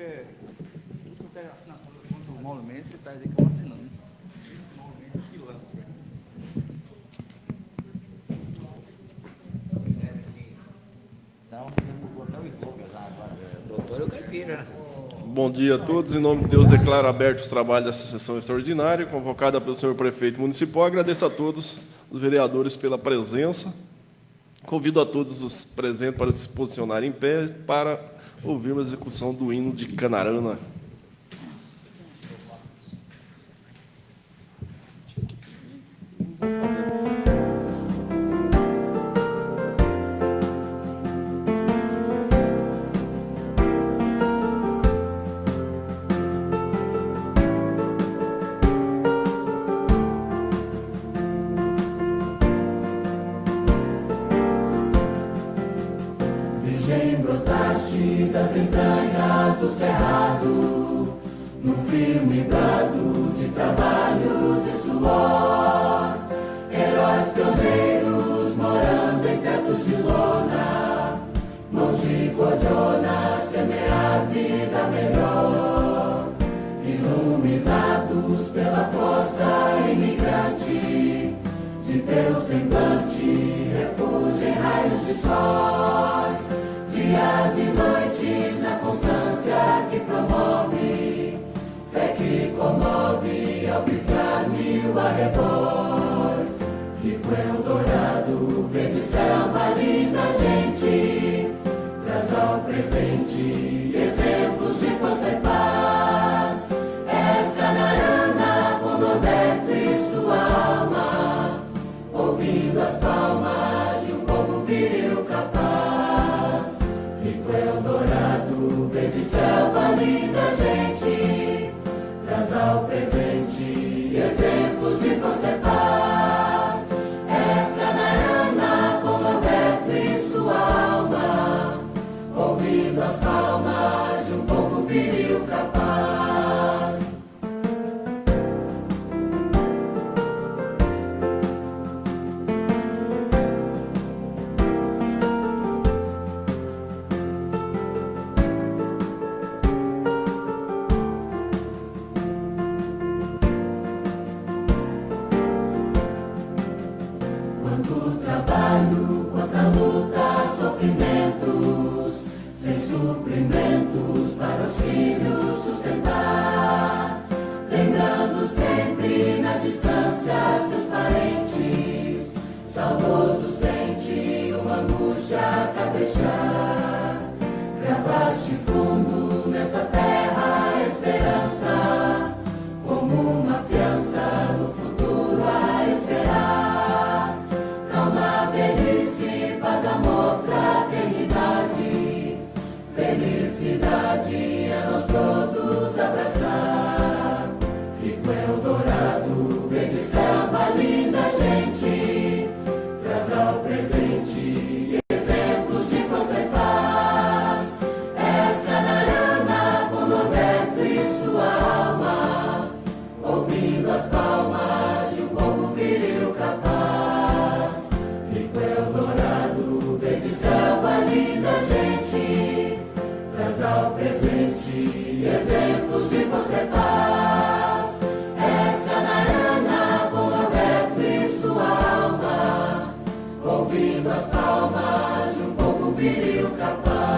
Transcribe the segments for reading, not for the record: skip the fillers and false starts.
tudo que é assinatura contra o movimento, você está dizendo que eu assinando. Movimento pilantra. Então, vamos botar o slogan lá agora. Doutor Caipira, né? Bom dia a todos. Em nome de Deus, declaro abertos os trabalhos dessa sessão extraordinária, convocada pelo senhor prefeito municipal. Agradeço a todos os vereadores pela presença. Convido a todos os presentes para se posicionarem em pé para ouvirmos a execução do hino de Canarana. Das entranhas do cerrado, num firme brado de trabalhos e suor, heróis pioneiros morando em tetos de lona, mãos de cordiona, semear vida melhor, iluminados pela força imigrante de teu semblante, refúgio em raios de sóis. Dias e noites na constância que promove, fé que comove ao fisgar mil arrebóis. Rico Eldorado, verde selva, linda gente, traz ao presente exemplos de força e paz. És Canarana com Norberto e sua alma, ouvindo as palmas de um povo viril capaz. Eldorado, verde selva, linda gente, traz ao presente exemplos de força e paz. És Canarana com Norberto e sua alma, ouvindo as palmas de um povo viril capaz. Quanta luta, sofrimentos, sem suprimentos para os filhos sustentar, lembrando sempre na distância seus parentes, saudoso sente uma angústia a cabrejar. Gravaste fundo nesta terra a esperança, como uma fiança no futuro a esperar. Calma, velhice, paz, amor, fraternidade, felicidade a nós todos abraçar. Rico Eldorado, verde selva, linda gente, traz ao presente exemplos de força e paz. És Canarana com Norberto e sua alma, ouvindo as palmas de um povo viril capaz. Rico Eldorado, verde selva, linda gente, traz ao presente exemplos de força e paz. És Canarana com Norberto e sua alma, ouvindo as palmas de um povo viril capaz.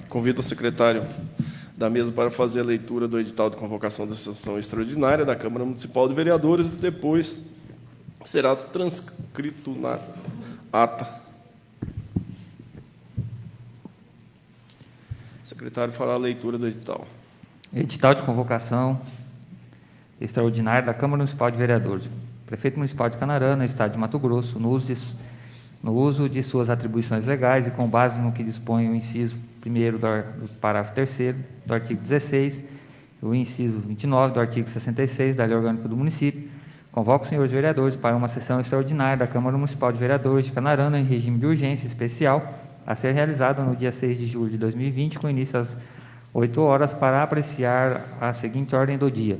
Convido o secretário da mesa para fazer a leitura do edital de convocação da sessão extraordinária da Câmara Municipal de Vereadores e depois será transcrito na ata. O secretário fará a leitura do edital. Edital de convocação extraordinária da Câmara Municipal de Vereadores. Prefeito Municipal de Canarana, Estado de Mato Grosso, no uso de suas atribuições legais e com base no que dispõe o inciso 1º do parágrafo 3º do artigo 16, o inciso 29 do artigo 66 da Lei Orgânica do Município, Convoco os senhores vereadores para uma sessão extraordinária da Câmara Municipal de Vereadores de Canarana em regime de urgência especial a ser realizada no dia 6 de julho de 2020, com início às 8 horas, para apreciar a seguinte ordem do dia.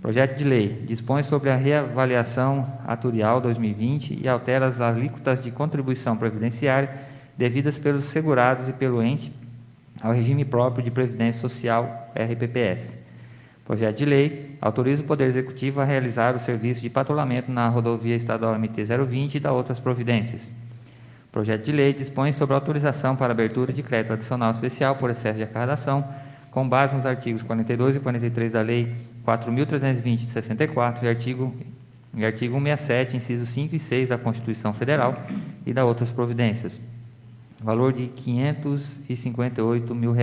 Projeto de lei dispõe sobre a reavaliação atuarial 2020 e altera as alíquotas de contribuição previdenciária devidas pelos segurados e pelo ente ao regime próprio de Previdência Social, RPPS. Projeto de lei autoriza o Poder Executivo a realizar o serviço de patrulhamento na rodovia estadual MT-020 e da outras providências. Projeto de lei dispõe sobre autorização para abertura de crédito adicional especial por excesso de arrecadação, com base nos artigos 42 e 43 da Lei 4.320 de 64 e artigo 167, incisos 5 e 6 da Constituição Federal e da outras providências. Valor de R$ 558 mil.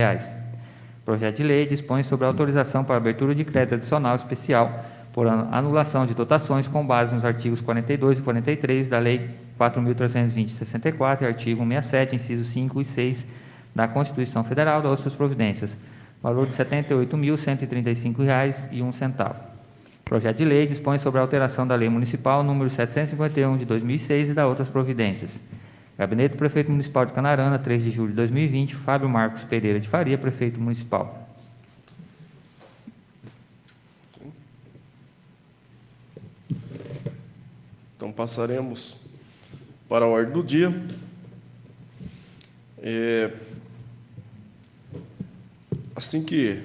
Projeto de lei dispõe sobre a autorização para abertura de crédito adicional especial por anulação de dotações com base nos artigos 42 e 43 da Lei 4.320 de 64 e artigo 167, incisos 5 e 6 da Constituição Federal e das outras providências. Valor de R$ 78.135,01. Projeto de lei dispõe sobre a alteração da Lei Municipal número 751 de 2006 e da outras providências. Gabinete do Prefeito Municipal de Canarana, 3 de julho de 2020, Fábio Marcos Pereira de Faria, Prefeito Municipal. Então, passaremos para a ordem do dia. Assim que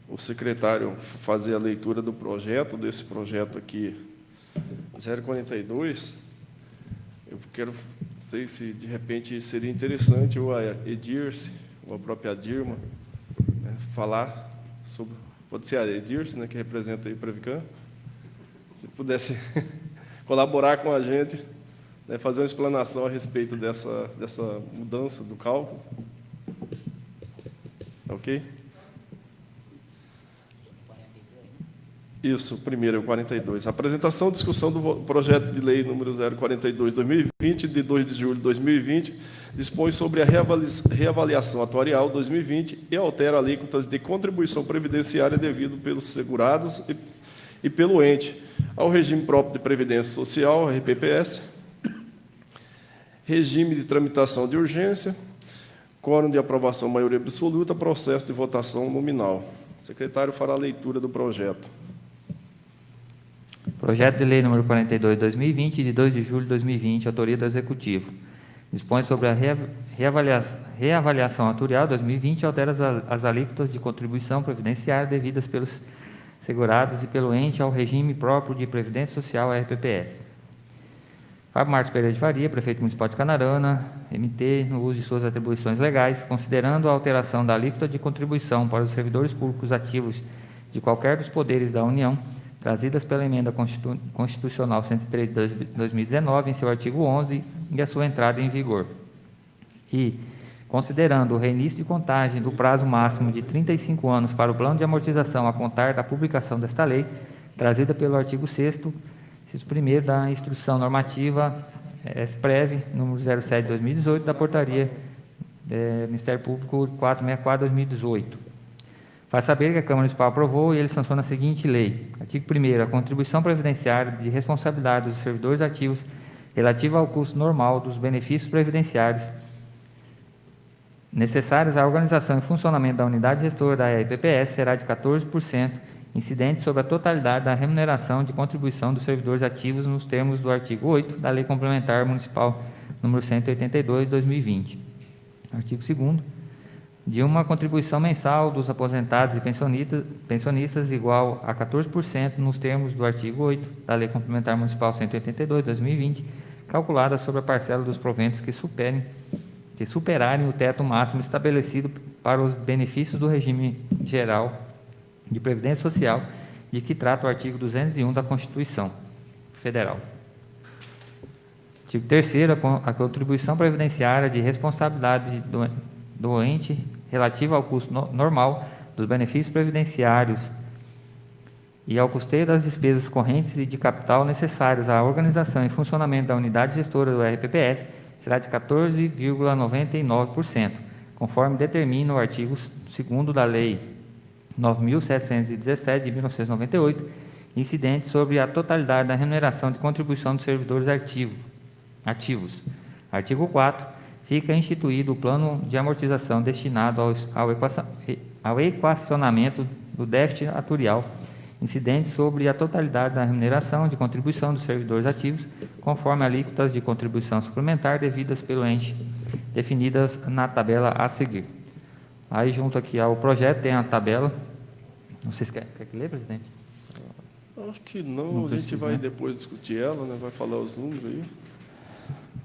o secretário fazer a leitura do projeto, desse projeto aqui, 042, eu quero, não sei se de repente seria interessante ou a Edirce, ou a própria Dirma, falar sobre, pode ser a Edirce, que representa aí o Prevican, se pudesse colaborar com a gente, fazer uma explanação a respeito dessa mudança do cálculo. Ok? Isso, primeiro é o 42. Apresentação e discussão do projeto de lei número 042/2020, de 2 de julho de 2020, dispõe sobre a reavaliação atuarial 2020 e altera alíquotas de contribuição previdenciária devido pelos segurados e pelo ente ao regime próprio de Previdência Social, RPPS, regime de tramitação de urgência, quórum de aprovação maioria absoluta, processo de votação nominal. O secretário fará a leitura do projeto. Projeto de lei número 42 de 2020, de 2 de julho de 2020, autoria do Executivo. Dispõe sobre a reavaliação atuarial 2020 e altera as alíquotas de contribuição previdenciária devidas pelos segurados e pelo ente ao regime próprio de Previdência Social, RPPS. Fábio Marcos Pereira de Faria, Prefeito Municipal de Canarana, MT, no uso de suas atribuições legais, considerando a alteração da alíquota de contribuição para os servidores públicos ativos de qualquer dos poderes da União, trazidas pela Emenda Constitucional 103 de 2019, em seu artigo 11, e a sua entrada em vigor. E, considerando o reinício de contagem do prazo máximo de 35 anos para o plano de amortização a contar da publicação desta lei, trazida pelo artigo 6º, inciso 1º da Instrução Normativa SPREV, número 07 de 2018, da Portaria Ministério Público 464/2018. Faz saber que a Câmara Municipal aprovou e ele sanciona a seguinte lei. Artigo 1º. A contribuição previdenciária de responsabilidade dos servidores ativos relativa ao custo normal dos benefícios previdenciários necessários à organização e funcionamento da unidade gestora da RPPS será de 14%, incidente sobre a totalidade da remuneração de contribuição dos servidores ativos nos termos do artigo 8 da Lei Complementar Municipal número 182 de 2020. Artigo 2º. De uma contribuição mensal dos aposentados e pensionistas igual a 14% nos termos do artigo 8 da Lei Complementar Municipal 182 de 2020, calculada sobre a parcela dos proventos que superarem o teto máximo estabelecido para os benefícios do regime geral de Previdência Social, de que trata o artigo 201 da Constituição Federal. Artigo 3º. A contribuição previdenciária de responsabilidade do ente relativa ao custo normal dos benefícios previdenciários e ao custeio das despesas correntes e de capital necessárias à organização e funcionamento da unidade gestora do RPPS será de 14,99%, conforme determina o artigo 2º da Lei 9.717 de 1998, incidentes sobre a totalidade da remuneração de contribuição dos servidores ativos. Artigo 4. Fica instituído o plano de amortização destinado ao equacionamento do déficit atuarial, incidentes sobre a totalidade da remuneração de contribuição dos servidores ativos, conforme alíquotas de contribuição suplementar devidas pelo ente, definidas na tabela a seguir. Aí, junto aqui ao projeto, tem a tabela. Vocês querem que lê, presidente? Acho que não, Não a gente precisa, vai né? depois discutir ela, né? Vai falar os números aí.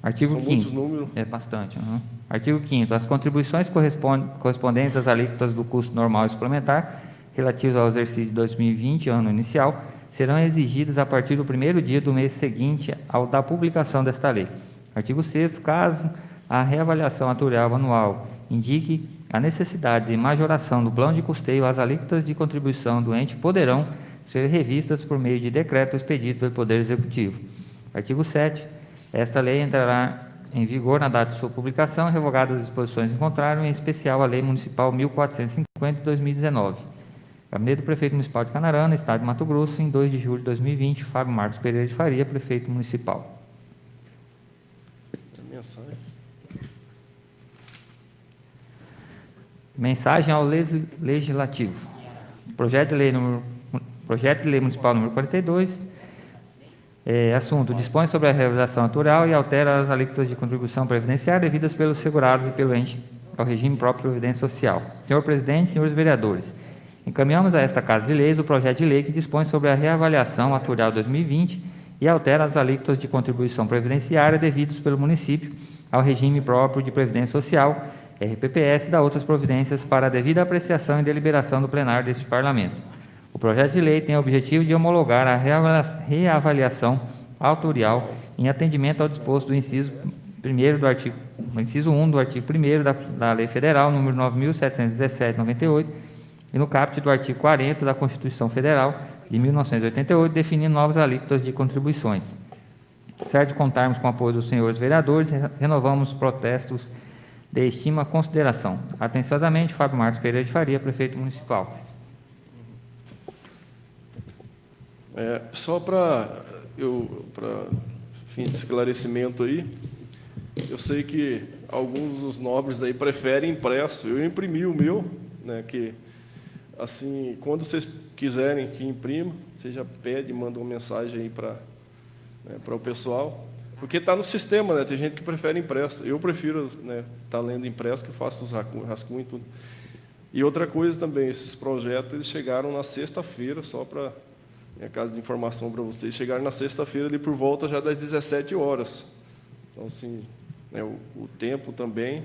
Artigo São 5º. muitos números. É bastante. Artigo 5º. As contribuições correspondentes às alíquotas do custo normal e suplementar, relativos ao exercício de 2020, ano inicial, serão exigidas a partir do primeiro dia do mês seguinte ao da publicação desta lei. Artigo 6º. Caso a reavaliação atuarial anual indique a necessidade de majoração do plano de custeio, as alíquotas de contribuição do ente poderão ser revistas por meio de decreto expedido pelo Poder Executivo. Artigo 7º. Esta lei entrará em vigor na data de sua publicação, revogadas as disposições em contrário, em especial a Lei Municipal 1450 de 2019. Gabinete do Prefeito Municipal de Canarana, Estado de Mato Grosso, em 2 de julho de 2020, Fábio Marcos Pereira de Faria, Prefeito Municipal. Mensagem. Mensagem ao Legislativo. Projeto de Lei Municipal número 42, assunto, dispõe sobre a realização atuarial e altera as alíquotas de contribuição previdenciária devidas pelos segurados e pelo ente ao regime próprio de previdência social. Senhor Presidente, senhores vereadores, encaminhamos a esta Casa de Leis o projeto de lei que dispõe sobre a reavaliação atuarial 2020 e altera as alíquotas de contribuição previdenciária devidos pelo município ao regime próprio de previdência social, RPPS, e da outras providências para a devida apreciação e deliberação do plenário deste Parlamento. O projeto de lei tem o objetivo de homologar a reavaliação autorial em atendimento ao disposto do inciso 1 do artigo 1 da Lei Federal número 9.717/98 e no caput do artigo 40 da Constituição Federal de 1988, definindo novas alíquotas de contribuições. Certo de contarmos com o apoio dos senhores vereadores, renovamos protestos de estima e consideração. Atenciosamente, Fábio Marcos Pereira de Faria, Prefeito Municipal. Só para fim de esclarecimento aí, eu sei que alguns dos nobres aí preferem impresso. Eu imprimi o meu, né, que assim, quando vocês quiserem que imprima, você já pede, manda uma mensagem aí para o pessoal, porque está no sistema, né? Tem gente que prefere impresso. Eu prefiro, né, estar lendo impresso, que eu faço os rascunhos e tudo. E outra coisa também, esses projetos eles chegaram na sexta-feira, só para minha casa de informação para vocês, chegaram na sexta-feira ali por volta já das 17 horas. Então, assim, né, o tempo também,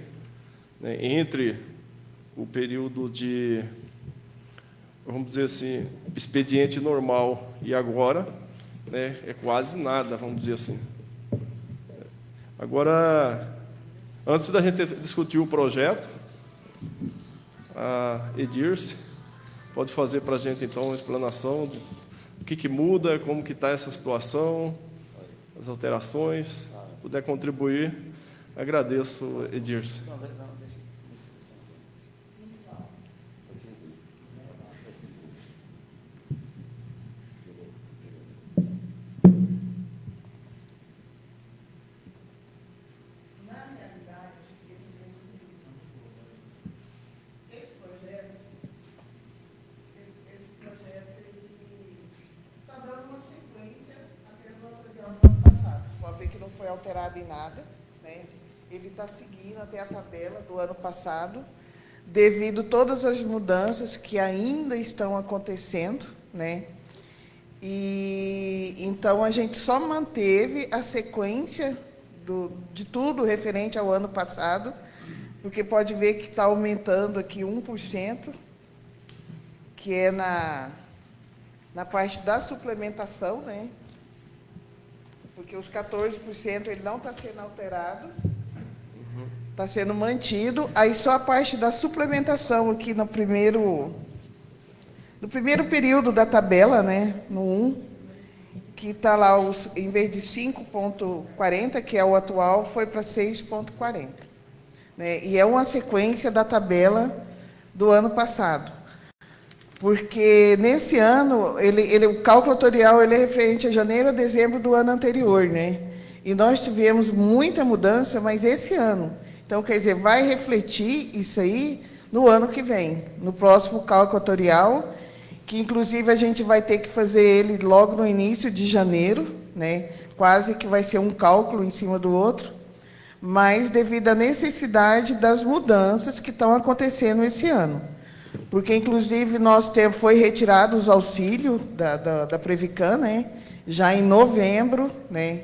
né, entre o período de, vamos dizer assim, expediente normal e agora, né, é quase nada, vamos dizer assim. Agora, antes da gente discutir o projeto, a Edirce pode fazer para a gente, então, uma explanação do que muda, como que está essa situação, as alterações. Se puder contribuir, agradeço, Edirce. Alterado em nada, né? Ele está seguindo até a tabela do ano passado, devido a todas as mudanças que ainda estão acontecendo, né? E então a gente só manteve a sequência de tudo referente ao ano passado, porque pode ver que está aumentando aqui 1%, que é na parte da suplementação, né? Porque os 14% ele não está sendo alterado, está sendo mantido. Aí só a parte da suplementação aqui no primeiro período da tabela, né, no 1, que está lá, em vez de 5,40, que é o atual, foi para 6,40. Né, e é uma sequência da tabela do ano passado. Porque nesse ano, o cálculo atuarial ele é referente a janeiro a dezembro do ano anterior, né? E nós tivemos muita mudança, mas esse ano. Então, quer dizer, vai refletir isso aí no ano que vem, no próximo cálculo atuarial, que inclusive a gente vai ter que fazer ele logo no início de janeiro, né? Quase que vai ser um cálculo em cima do outro, mas devido à necessidade das mudanças que estão acontecendo esse ano. Porque, inclusive, foi retirado os auxílios da Prevican, né? Já em novembro, né?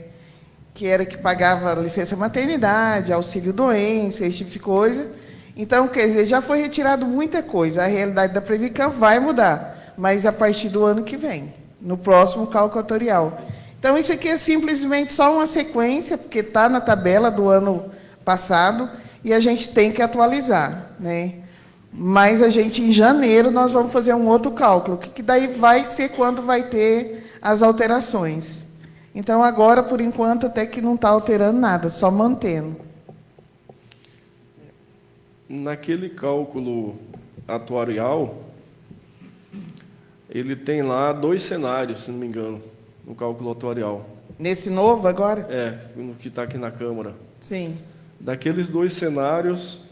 Que era que pagava licença maternidade, auxílio doença, esse tipo de coisa. Então, quer dizer, já foi retirado muita coisa. A realidade da Prevican vai mudar, mas a partir do ano que vem, no próximo cálculo atuarial. Então, isso aqui é simplesmente só uma sequência, porque está na tabela do ano passado, e a gente tem que atualizar, né? Mas a gente, em janeiro, nós vamos fazer um outro cálculo, que daí vai ser quando vai ter as alterações. Então, agora, por enquanto, até que não está alterando nada, só mantendo. Naquele cálculo atuarial, ele tem lá 2 cenários, se não me engano, no cálculo atuarial. Nesse novo agora? No que está aqui na Câmara. Sim. Daqueles 2 cenários,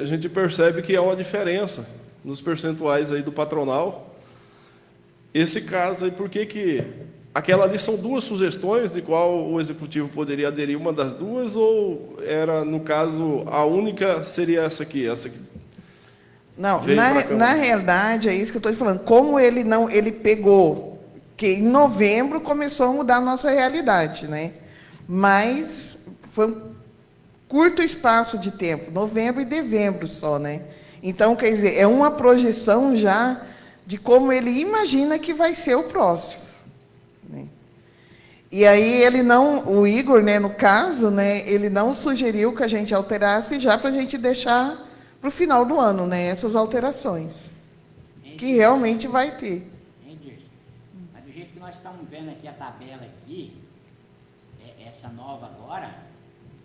a gente percebe que há uma diferença nos percentuais aí do patronal. Esse caso aí, por que aquela ali são 2 sugestões de qual o Executivo poderia aderir uma das 2, ou era, no caso, a única seria essa aqui? Não, na realidade, é isso que eu estou te falando. Como ele pegou, que em novembro começou a mudar a nossa realidade, né? Mas foi um curto espaço de tempo, novembro e dezembro só, né? Então, quer dizer, é uma projeção já de como ele imagina que vai ser o próximo, né? E aí o Igor, né, no caso, né, ele não sugeriu que a gente alterasse já para a gente deixar para o final do ano, né, essas alterações, que realmente vai ter. Mas do jeito que nós estamos vendo aqui a tabela aqui, essa nova agora,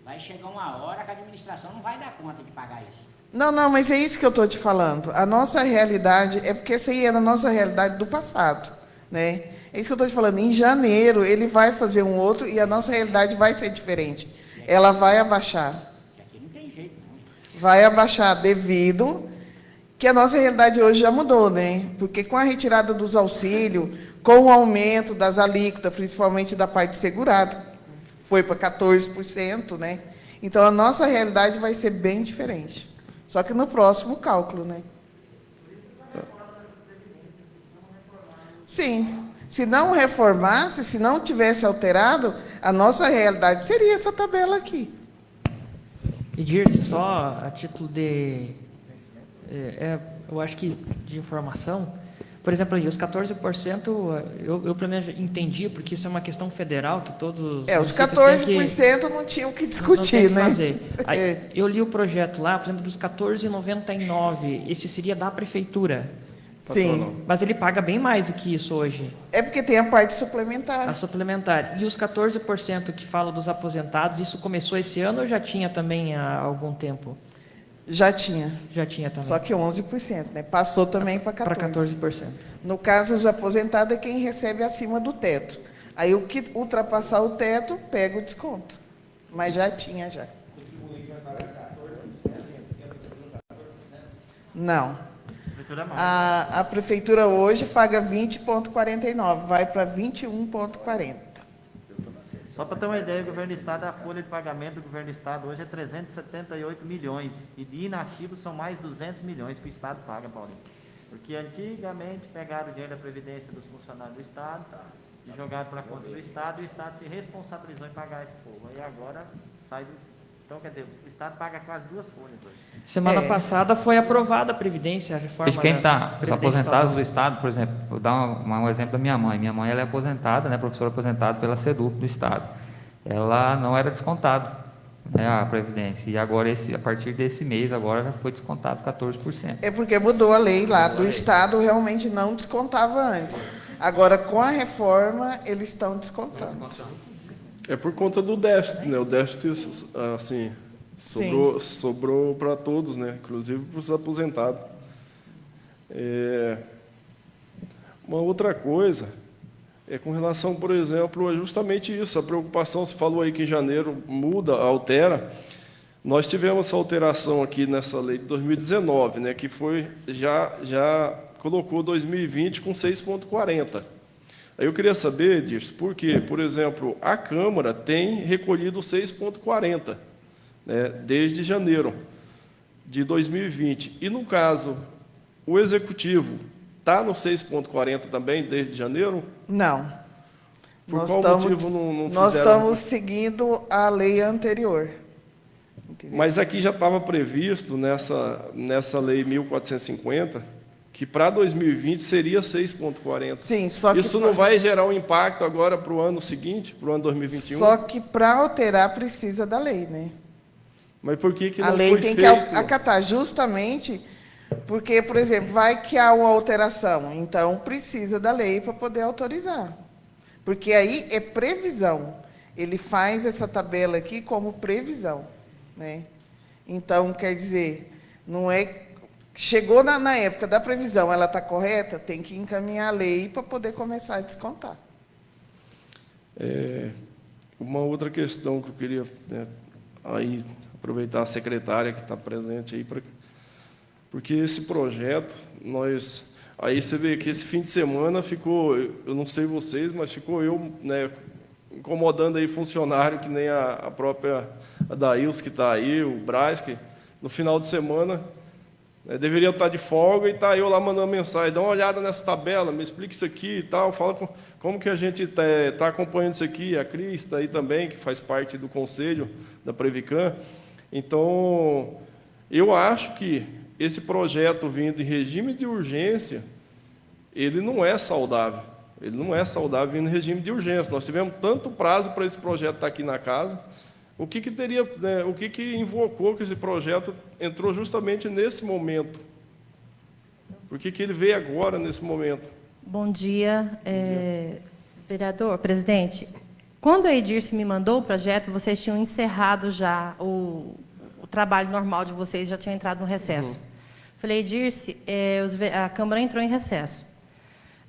vai chegar uma hora que a administração não vai dar conta de pagar isso. Não, mas é isso que eu estou te falando. A nossa realidade, porque essa aí era a nossa realidade do passado, né? É isso que eu estou te falando. Em janeiro, ele vai fazer um outro e a nossa realidade vai ser diferente. Ela vai abaixar. Aqui não tem jeito, não. Vai abaixar devido que a nossa realidade hoje já mudou, né? Porque com a retirada dos auxílios, com o aumento das alíquotas, principalmente da parte segurada, foi para 14%, né? Então, a nossa realidade vai ser bem diferente. Só que no próximo cálculo, né? Sim. Se não reformasse, se não tivesse alterado, a nossa realidade seria essa tabela aqui. Edirce, só a título de... eu acho que de informação, por exemplo, aí, os 14%, eu pelo menos entendi, porque isso é uma questão federal, que todos... Os 14% não tinham o que discutir, né? Aí, eu li o projeto lá, por exemplo, dos 14,99, esse seria da prefeitura. Sim. Mas ele paga bem mais do que isso hoje. É porque tem a parte suplementar. A suplementar. E os 14% que fala dos aposentados, isso começou esse ano ou já tinha também há algum tempo? Já tinha. Já tinha também. Só que 11%, né? Passou também para 14%. Para 14%. No caso, os aposentados é quem recebe acima do teto. Aí o que ultrapassar o teto, pega o desconto. Mas já tinha, já. Não. A prefeitura hoje paga 20,49, vai para 21,40. Só para ter uma ideia, o governo do estado, a folha de pagamento do governo do estado hoje é 378 milhões. E de inativos são mais 200 milhões que o estado paga, Paulinho. Porque antigamente pegaram o dinheiro da Previdência dos funcionários do estado e jogaram para a conta do estado, e o estado se responsabilizou em pagar esse povo. Aí agora sai do... Então, quer dizer, o estado paga quase 2 folhas hoje. Semana passada foi aprovada a Previdência, a reforma. De quem está? Os aposentados do Estado, por exemplo, vou dar um exemplo da minha mãe. Minha mãe ela é aposentada, né, professora aposentada pela SEDUC do Estado. Ela não era descontada, né, a Previdência. E agora, a partir desse mês, agora já foi descontado 14%. É porque mudou a lei lá do Estado, realmente não descontava antes. Agora, com a reforma, eles estão descontando. É por conta do déficit, né? O déficit, assim, sobrou para todos, né? Inclusive para os aposentados. Uma outra coisa é com relação, por exemplo, a justamente isso, a preocupação, você falou aí que em janeiro muda, altera. Nós tivemos essa alteração aqui nessa lei de 2019, né, que foi, já colocou 2020 com 6,40. Aí eu queria saber, Edirce, por quê? Por exemplo, a Câmara tem recolhido 6,40, né, desde janeiro de 2020. E, no caso, o Executivo está no 6,40 também, desde janeiro? Não. Por qual motivo não Nós fizeram? estamos seguindo a lei anterior. Entendeu? Mas aqui já estava previsto, nessa lei 1450, que para 2020 seria 6,40. Sim, só que... Isso não vai gerar um impacto agora para o ano seguinte, para o ano 2021? Só que para alterar precisa da lei, né? Mas por que não a lei foi tem feito? que acatar, justamente porque, por exemplo, vai que há uma alteração, então precisa da lei para poder autorizar. Porque aí é previsão. Ele faz essa tabela aqui como previsão, né? Então, quer dizer, não é... Chegou na época da previsão, ela está correta, tem que encaminhar a lei para poder começar a descontar. Uma outra questão que eu queria, né, aí aproveitar a secretária que está presente aí, porque esse projeto, aí você vê que esse fim de semana ficou, eu não sei vocês, mas ficou eu, né, incomodando aí funcionário, que nem a própria Adails que está aí, o Braz, que no final de semana deveria estar de folga e está eu lá mandando mensagem, dá uma olhada nessa tabela, me explica isso aqui e tal, fala como que a gente está acompanhando isso aqui, a Cris está aí também, que faz parte do conselho da Prevican. Então, eu acho que esse projeto vindo em regime de urgência, ele não é saudável. Ele não é saudável vindo em regime de urgência. Nós tivemos tanto prazo para esse projeto estar aqui na casa. O que teria, né, o que invocou que esse projeto entrou justamente nesse momento? Por que ele veio agora, nesse momento? Bom dia, vereador, presidente. Quando a Edirce me mandou o projeto, vocês tinham encerrado já o trabalho normal de vocês, já tinham entrado no recesso. Falei, Edirce, a Câmara entrou em recesso.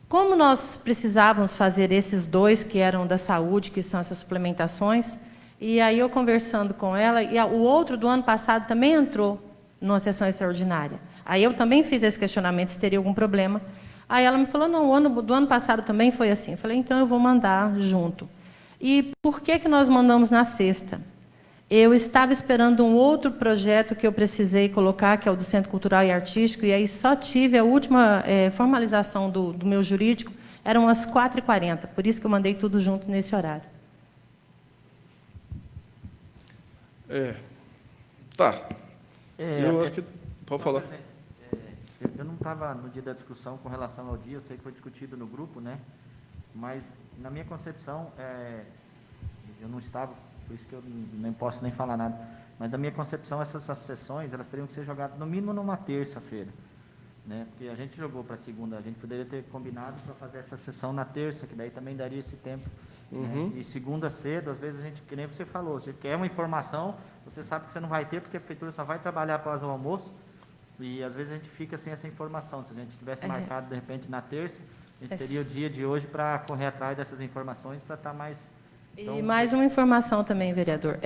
Como nós precisávamos fazer esses dois, que eram da saúde, que são essas suplementações, e aí eu conversando com ela, e o outro do ano passado também entrou numa sessão extraordinária. Aí eu também fiz esse questionamento, se teria algum problema. Aí ela me falou, não, do ano passado também foi assim. Eu falei, então eu vou mandar junto. E por que nós mandamos na sexta? Eu estava esperando um outro projeto que eu precisei colocar, que é o do Centro Cultural e Artístico, e aí só tive a última formalização do meu jurídico, eram as 4h40, por isso que eu mandei tudo junto nesse horário. Tá. Eu acho que... Pode falar. Eu não estava no dia da discussão com relação ao dia, eu sei que foi discutido no grupo, né? Mas, na minha concepção, eu não estava, por isso que eu nem posso nem falar nada, mas, na minha concepção, essas sessões, elas teriam que ser jogadas, no mínimo, numa terça-feira, né? Porque a gente jogou para segunda, a gente poderia ter combinado para fazer essa sessão na terça, que daí também daria esse tempo. Né? E segunda cedo, às vezes a gente, que nem você falou, você quer uma informação, você sabe que você não vai ter, porque a prefeitura só vai trabalhar após o almoço, e às vezes a gente fica sem essa informação. Se a gente tivesse marcado, de repente, na terça, a gente teria o dia de hoje para correr atrás dessas informações, para estar mais... Então... E mais uma informação também, vereador.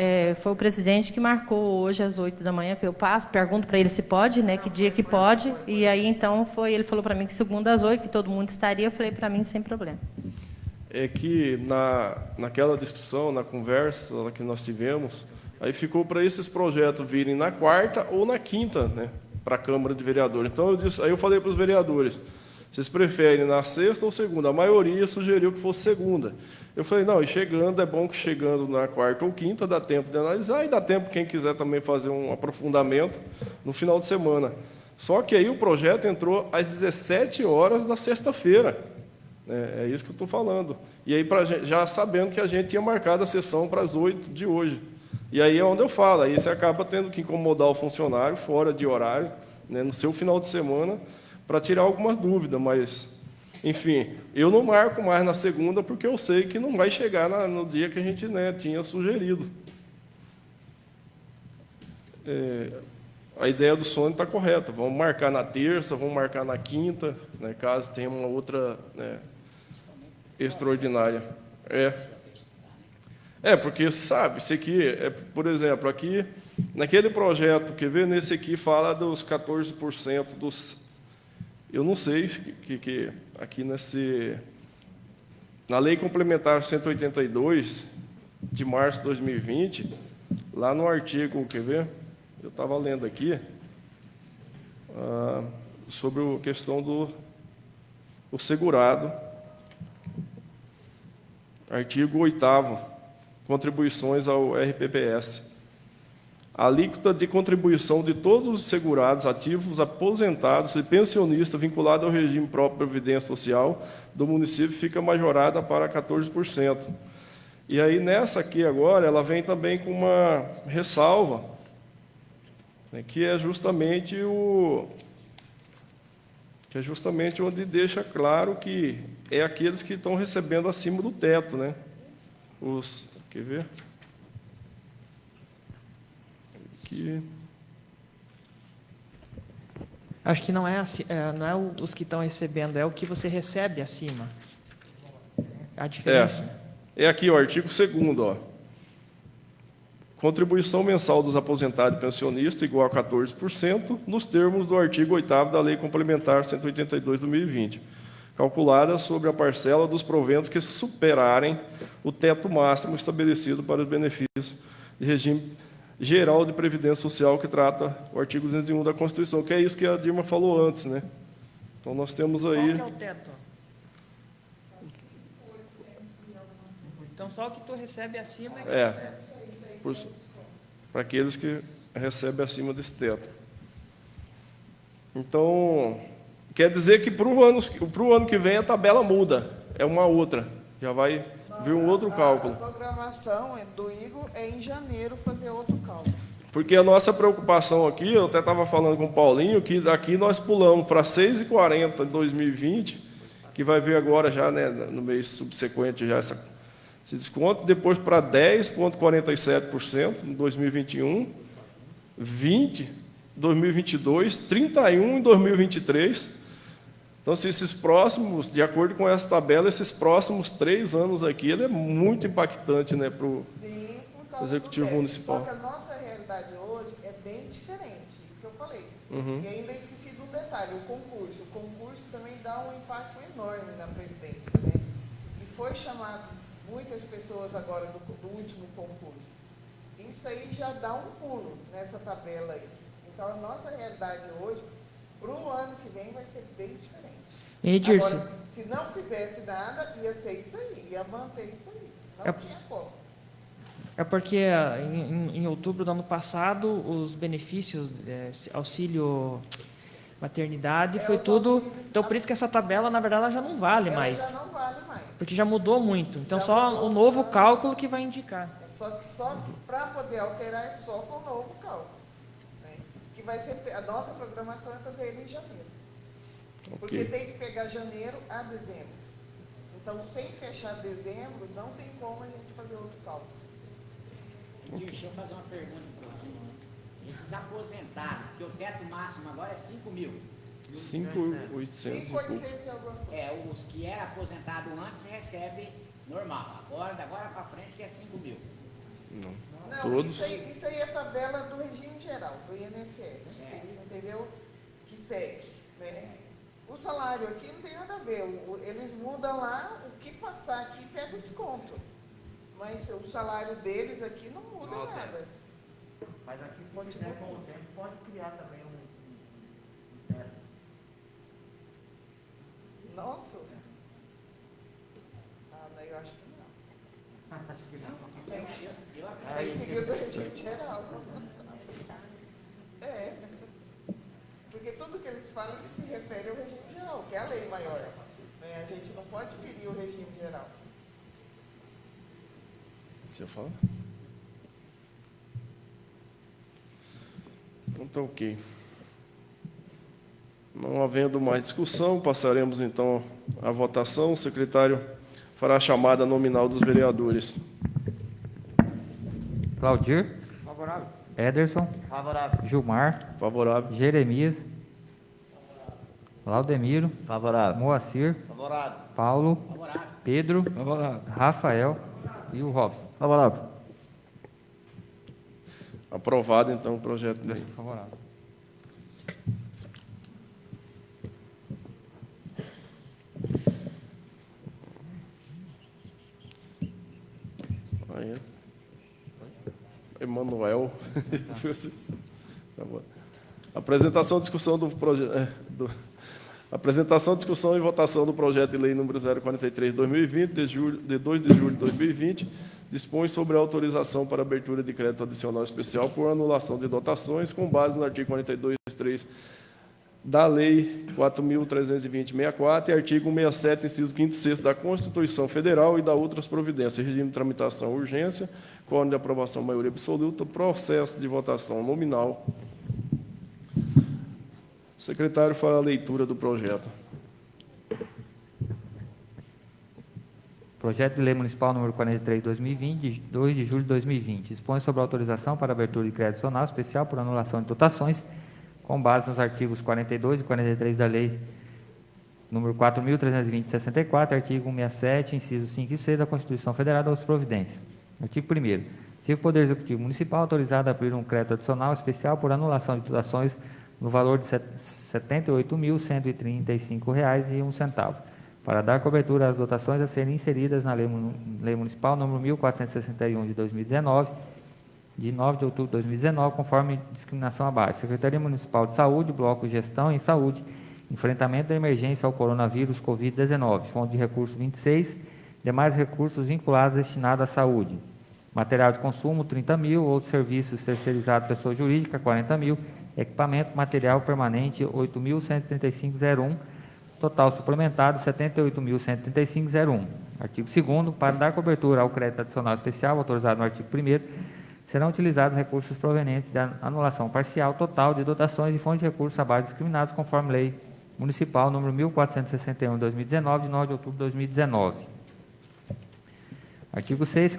Foi o presidente que marcou hoje às 8 da manhã, que eu pergunto para ele se pode, né, que dia que pode, e aí então ele falou para mim que segunda às 8, que todo mundo estaria, eu falei para mim sem problema. É que naquela discussão, na conversa que nós tivemos, aí ficou para esses projetos virem na quarta ou na quinta, né, para a Câmara de Vereadores. Então, aí eu falei para os vereadores, vocês preferem na sexta ou segunda? A maioria sugeriu que fosse segunda. Eu falei, não, e chegando, é bom que chegando na quarta ou quinta, dá tempo de analisar e dá tempo, quem quiser também fazer um aprofundamento no final de semana. Só que aí o projeto entrou às 17 horas da sexta-feira. É isso que eu estou falando. E aí, já sabendo que a gente tinha marcado a sessão para as 8 de hoje. E aí é onde eu falo, aí você acaba tendo que incomodar o funcionário fora de horário, né, no seu final de semana, para tirar algumas dúvidas, mas, enfim, eu não marco mais na segunda, porque eu sei que não vai chegar no dia que a gente, né, tinha sugerido. a ideia do Sônia está correta. Vamos marcar na terça, vamos marcar na quinta, né, caso tenha uma outra, né, extraordinária. Porque, sabe, isso aqui, por exemplo, aqui, naquele projeto, quer ver, nesse aqui fala dos 14% dos... Eu não sei que aqui na Lei Complementar 182, de março de 2020, lá no artigo, quer ver? Eu estava lendo aqui, sobre a questão do segurado, artigo 8º, contribuições ao RPPS. A alíquota de contribuição de todos os segurados ativos, aposentados e pensionistas vinculados ao regime próprio de previdência social do município fica majorada para 14%. E aí, nessa aqui agora, ela vem também com uma ressalva, né, que é justamente onde deixa claro que é aqueles que estão recebendo acima do teto, né? Quer ver? Aqui. Acho que não é os que estão recebendo, é o que você recebe acima. A diferença. É aqui o artigo 2º, ó. Contribuição mensal dos aposentados e pensionistas igual a 14%, nos termos do artigo 8º da Lei Complementar 182/2020, calculada sobre a parcela dos proventos que superarem o teto máximo estabelecido para os benefícios de regime geral de previdência social, que trata o artigo 201 da Constituição, que é isso que a Dilma falou antes, né? Então nós temos aí... Qual que é o teto? Então só o que tu recebe acima para aqueles que recebem acima desse teto. Então, quer dizer que para o ano que vem a tabela muda, é uma outra, já vai vir um outro cálculo. A programação do Igor é em janeiro fazer outro cálculo. Porque a nossa preocupação aqui, eu até estava falando com o Paulinho, que daqui nós pulamos para 6,40 em 2020, que vai vir agora já, né, no mês subsequente já esse desconto, depois para 10,47% em 2021, 20% em 2022, 31% em 2023. Então, se esses próximos, de acordo com essa tabela, esses próximos 3 anos aqui, ele é muito impactante, né, para o Executivo Municipal. Só que a nossa realidade hoje é bem diferente, isso que eu falei. E ainda esqueci de um detalhe, o concurso. O concurso também dá um impacto enorme na Previdência, né? E foi chamado muitas pessoas agora do último concurso. Isso aí já dá um pulo nessa tabela aí. Então, a nossa realidade hoje, para o ano que vem, vai ser bem diferente. E, Dirce, agora, se não fizesse nada, ia ser isso aí, ia manter isso aí. Não tinha como. É porque em outubro do ano passado, os benefícios, auxílio maternidade, foi tudo... Então, por isso que essa tabela, na verdade, ela já não vale mais. Já não vale mais. Porque já mudou muito. Então, só o novo cálculo que vai indicar. Só que para poder alterar é só com o novo cálculo. Né? Que vai ser a nossa programação é fazer ele em janeiro. Porque tem que pegar janeiro a dezembro. Então, sem fechar dezembro, não tem como a gente fazer outro cálculo. Deixa eu fazer uma pergunta para você. Esses aposentados, que o teto máximo agora é 5 mil. 5.800 e pouco. Os que eram aposentados antes recebem normal. Agora, da agora para frente, que é 5 mil. Não, todos. Isso aí é a tabela do regime geral, do INSS. Entendeu? Que segue. Né? O salário aqui não tem nada a ver. Eles mudam lá, o que passar aqui pega o desconto. Mas o salário deles aqui não muda nada. Mas aqui, se quiser, com o tempo, pode criar também um teto. Nossa? Eu acho que não. Acho que não. Tem que seguir o do regime geral. Porque tudo que eles falam se refere ao regime geral, que é a lei maior. Né? A gente não pode ferir o regime geral. Você fala? Então tá ok. Não havendo mais discussão, passaremos então à votação. O secretário fará a chamada nominal dos vereadores. Claudir? Favorável. Ederson, Favorável. Gilmar, Favorável. Jeremias, Laudemiro, Favorável. Moacir, Favorável. Paulo, Favorável. Pedro, Favorável. Rafael e o Robson. Favorável. Aprovado, então, o projeto de lei. Favorável. Aí. Emanuel. Tá bom. Apresentação, discussão do projeto. Apresentação, discussão e votação do projeto de lei número 043/2020, de 2 de julho de 2020, dispõe sobre a autorização para abertura de crédito adicional especial por anulação de dotações, com base no artigo 42.3 da Lei 4.320/64 e artigo 167, inciso 5º e 6º da Constituição Federal e da outras providências, regime de tramitação urgência, quórum de aprovação maioria absoluta, processo de votação nominal. O secretário fará a leitura do projeto. Projeto de Lei Municipal número 43/2020, de 2 de julho de 2020. Dispõe sobre a autorização para abertura de crédito adicional especial por anulação de dotações, com base nos artigos 42 e 43 da Lei número 4.320/64, artigo 167, inciso 5 e 6 da Constituição Federal das Providências. Artigo 1º. Fica o Poder Executivo Municipal autorizado a abrir um crédito adicional especial por anulação de dotações no valor de R$ 78.135,01, para dar cobertura às dotações a serem inseridas na Lei Municipal número 1461 de 2019, de 9 de outubro de 2019, conforme discriminação abaixo. Secretaria Municipal de Saúde, Bloco Gestão em Saúde, Enfrentamento da Emergência ao Coronavírus Covid-19, Fundo de Recursos 26, demais recursos vinculados destinados à saúde. Material de consumo, 30 mil, outros serviços terceirizados, pessoa jurídica, 40 mil, equipamento material permanente, 8.135,01, total suplementado, 78.135,01. Artigo 2º, para dar cobertura ao crédito adicional especial autorizado no artigo 1º, serão utilizados recursos provenientes da anulação parcial total de dotações e fontes de recursos abaixo discriminados, conforme Lei Municipal número 1461 de 2019, de 9 de outubro de 2019. Artigo 6,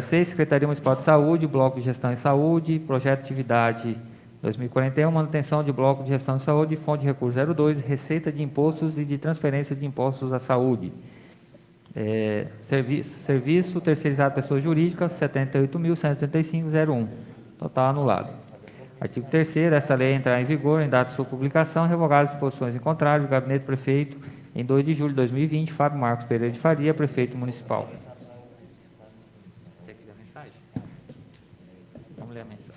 06, Secretaria Municipal de Saúde, Bloco de Gestão em Saúde, Projeto de Atividade 2041, manutenção de Bloco de Gestão em Saúde, Fonte de Recursos 02, Receita de Impostos e de Transferência de Impostos à Saúde. Serviço terceirizado à pessoa jurídica, 78.135,01, total anulado. Artigo 3º, esta lei entrará em vigor em data de sua publicação, revogadas as disposições em contrário do Gabinete do Prefeito, em 2 de julho de 2020, Fábio Marcos Pereira de Faria, Prefeito Municipal. Quer ler a mensagem? Vamos ler a mensagem.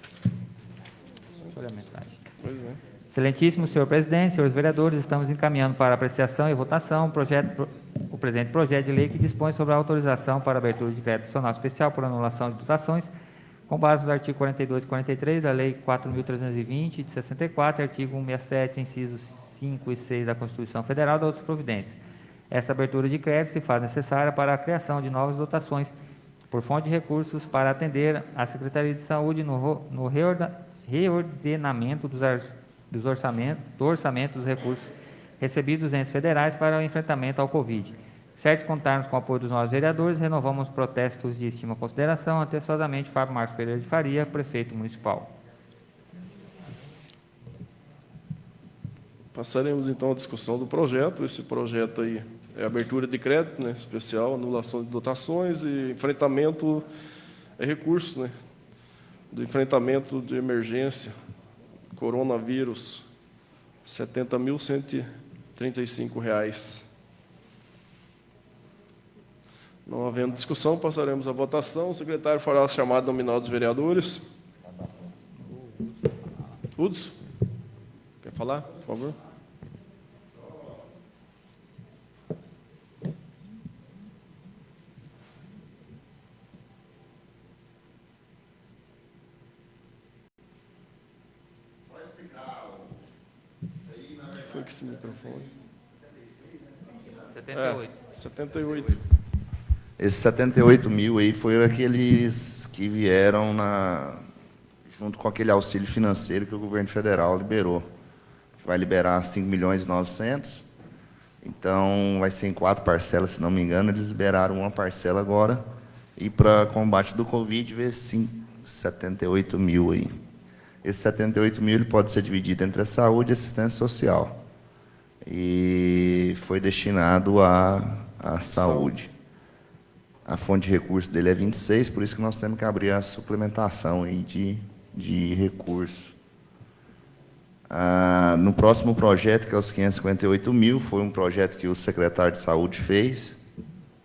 Deixa eu ler a mensagem. Pois é. Excelentíssimo senhor presidente, senhores vereadores, estamos encaminhando para apreciação e votação o presente projeto de lei que dispõe sobre a autorização para abertura de crédito adicional especial por anulação de dotações, com base nos artigos 42 e 43 da Lei 4.320 de 64, artigo 167, incisos 5 e 6 da Constituição Federal e da outras providências. Essa abertura de crédito se faz necessária para a criação de novas dotações por fonte de recursos para atender a Secretaria de Saúde no reordenamento do orçamento dos recursos recebidos dos entes federais para o enfrentamento ao Covid. Certo contarmos com o apoio dos nossos vereadores, renovamos protestos de estima e consideração. Atenciosamente, Fábio Marcos Pereira de Faria, Prefeito Municipal. Passaremos, então, à discussão do projeto. Esse projeto aí é abertura de crédito, né, especial, anulação de dotações e enfrentamento, recursos, né, do enfrentamento de emergência, coronavírus, R$ 70.135. Não havendo discussão, passaremos à votação. O secretário fará a chamada nominal dos vereadores. Hudson, quer falar, por favor? Foi que esse microfone? 78. 78. Esses 78 mil aí foram aqueles que vieram junto com aquele auxílio financeiro que o governo federal liberou. Vai liberar 5.900.000. Então, vai ser em 4 parcelas, se não me engano. Eles liberaram uma parcela agora. E para combate do Covid, ver 78 mil aí. Esse 78 mil ele pode ser dividido entre a saúde e assistência social. E foi destinado à saúde. A fonte de recurso dele é 26, por isso que nós temos que abrir a suplementação aí de recurso. No próximo projeto, que é os 558 mil, foi um projeto que o secretário de Saúde fez.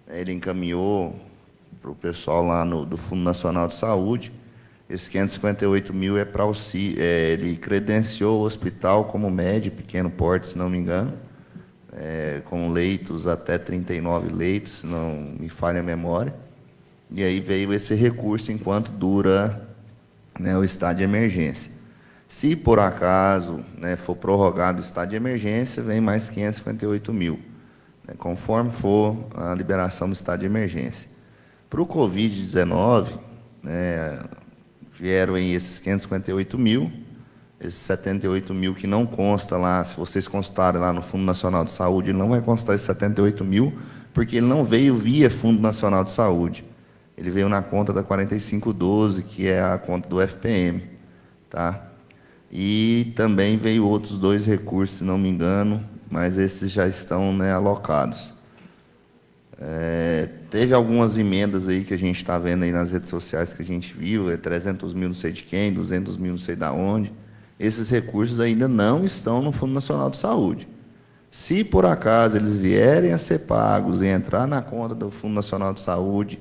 Ele encaminhou para o pessoal lá do Fundo Nacional de Saúde. Esse 558 mil é para auxílio. Ele credenciou o hospital como médio, pequeno porte, se não me engano, com leitos até 39 leitos, se não me falha a memória. E aí veio esse recurso enquanto dura, né, o estado de emergência. Se, por acaso, né, for prorrogado o estado de emergência, vem mais 558 mil, né, conforme for a liberação do estado de emergência. Para o Covid-19, né, vieram aí esses 558 mil, esses 78 mil que não consta lá, se vocês constarem lá no Fundo Nacional de Saúde, ele não vai constar esses 78 mil, porque ele não veio via Fundo Nacional de Saúde. Ele veio na conta da 4512, que é a conta do FPM. Tá? E também veio outros 2 recursos, se não me engano, mas esses já estão, né, alocados. Teve algumas emendas aí que a gente está vendo aí nas redes sociais que a gente viu, 300 mil não sei de quem, 200 mil não sei de onde. Esses recursos ainda não estão no Fundo Nacional de Saúde. Se, por acaso, eles vierem a ser pagos e entrar na conta do Fundo Nacional de Saúde,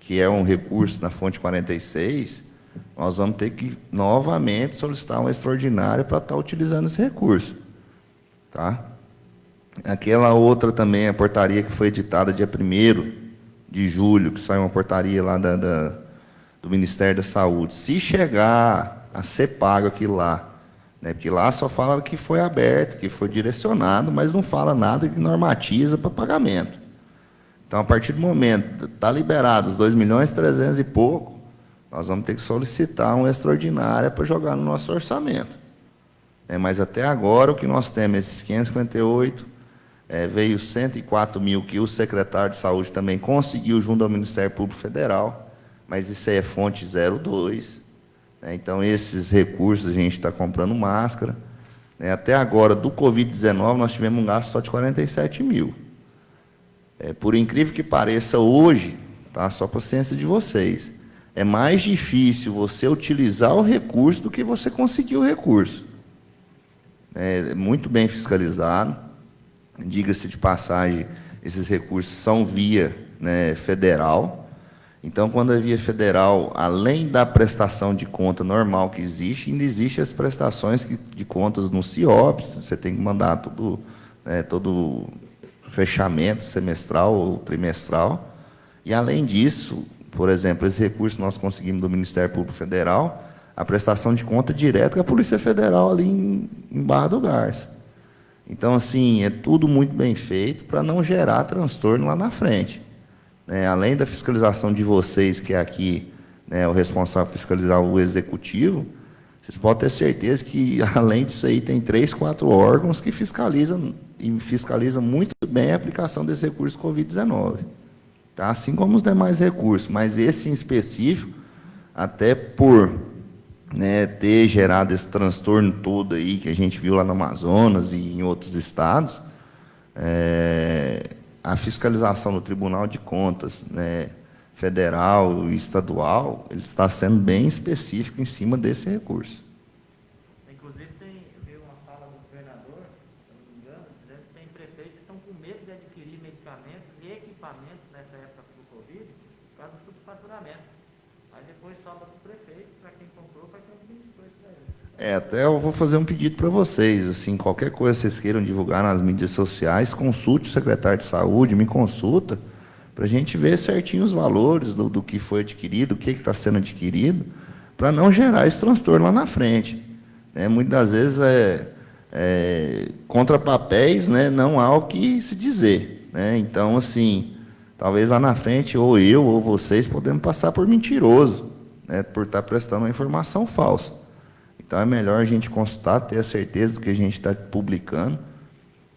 que é um recurso na fonte 46, nós vamos ter que, novamente, solicitar um extraordinário para estar utilizando esse recurso. Tá? Aquela outra também, a portaria que foi editada dia 1º de julho, que saiu uma portaria lá do Ministério da Saúde. Se chegar a ser pago aquilo lá, né, porque lá só fala que foi aberto, que foi direcionado, mas não fala nada que normatiza para pagamento. Então, a partir do momento que está liberado os 2.300.000 e pouco, nós vamos ter que solicitar uma extraordinária para jogar no nosso orçamento. Mas até agora, o que nós temos, esses 558, veio 104 mil que o secretário de Saúde também conseguiu junto ao Ministério Público Federal, mas isso aí é fonte 02. Então, esses recursos a gente está comprando máscara. Até agora, do Covid-19, nós tivemos um gasto só de 47 mil. Por incrível que pareça, hoje, tá, só para a ciência de vocês, é mais difícil você utilizar o recurso do que você conseguir o recurso. É muito bem fiscalizado. Diga-se de passagem, esses recursos são via, né, federal. Então, quando é via federal, além da prestação de conta normal que existe, ainda existem as prestações de contas no CIOPS, você tem que mandar tudo, né, todo fechamento semestral ou trimestral. E, além disso, por exemplo, esse recurso nós conseguimos do Ministério Público Federal, a prestação de conta direta com a Polícia Federal ali em Barra do Garça. Então, assim, é tudo muito bem feito para não gerar transtorno lá na frente. Além da fiscalização de vocês, que é aqui, né, o responsável por fiscalizar o executivo, vocês podem ter certeza que, além disso aí, tem 3, 4 órgãos que fiscalizam muito bem a aplicação desse recurso Covid-19. Tá? Assim como os demais recursos, mas esse em específico, até por, né, ter gerado esse transtorno todo aí que a gente viu lá no Amazonas e em outros estados, a fiscalização do Tribunal de Contas, né, federal e estadual, ele está sendo bem específico em cima desse recurso. Inclusive, eu vi uma fala do governador, se não me engano, dizendo que tem prefeitos que estão com medo de adquirir medicamentos e equipamentos nessa época do Covid, por causa do subfaturamento. Aí depois sobra para o prefeito, para quem comprou, para quem administrou isso daí. Até eu vou fazer um pedido para vocês, assim, qualquer coisa que vocês queiram divulgar nas mídias sociais, consulte o secretário de Saúde, me consulta, para a gente ver certinho os valores do que foi adquirido, o que está sendo adquirido, para não gerar esse transtorno lá na frente. Muitas das vezes contra papéis, né, não há o que se dizer. Então, assim, talvez lá na frente, ou eu ou vocês, podemos passar por mentiroso, né, por estar prestando uma informação falsa. Então, é melhor a gente consultar, ter a certeza do que a gente está publicando,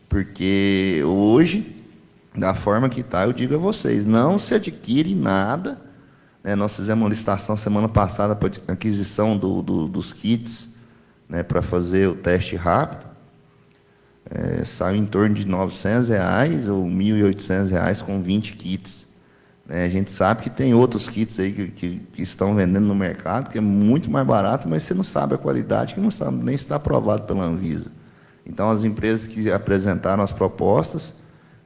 porque hoje, da forma que está, eu digo a vocês, não se adquire nada, Nós fizemos uma licitação semana passada para aquisição dos kits, né, para fazer o teste rápido. Saiu em torno de R$ 900 ou R$ 1.800 com 20 kits. A gente sabe que tem outros kits aí que estão vendendo no mercado, que é muito mais barato, mas você não sabe a qualidade, que não sabe nem se está aprovado pela Anvisa. Então, as empresas que apresentaram as propostas,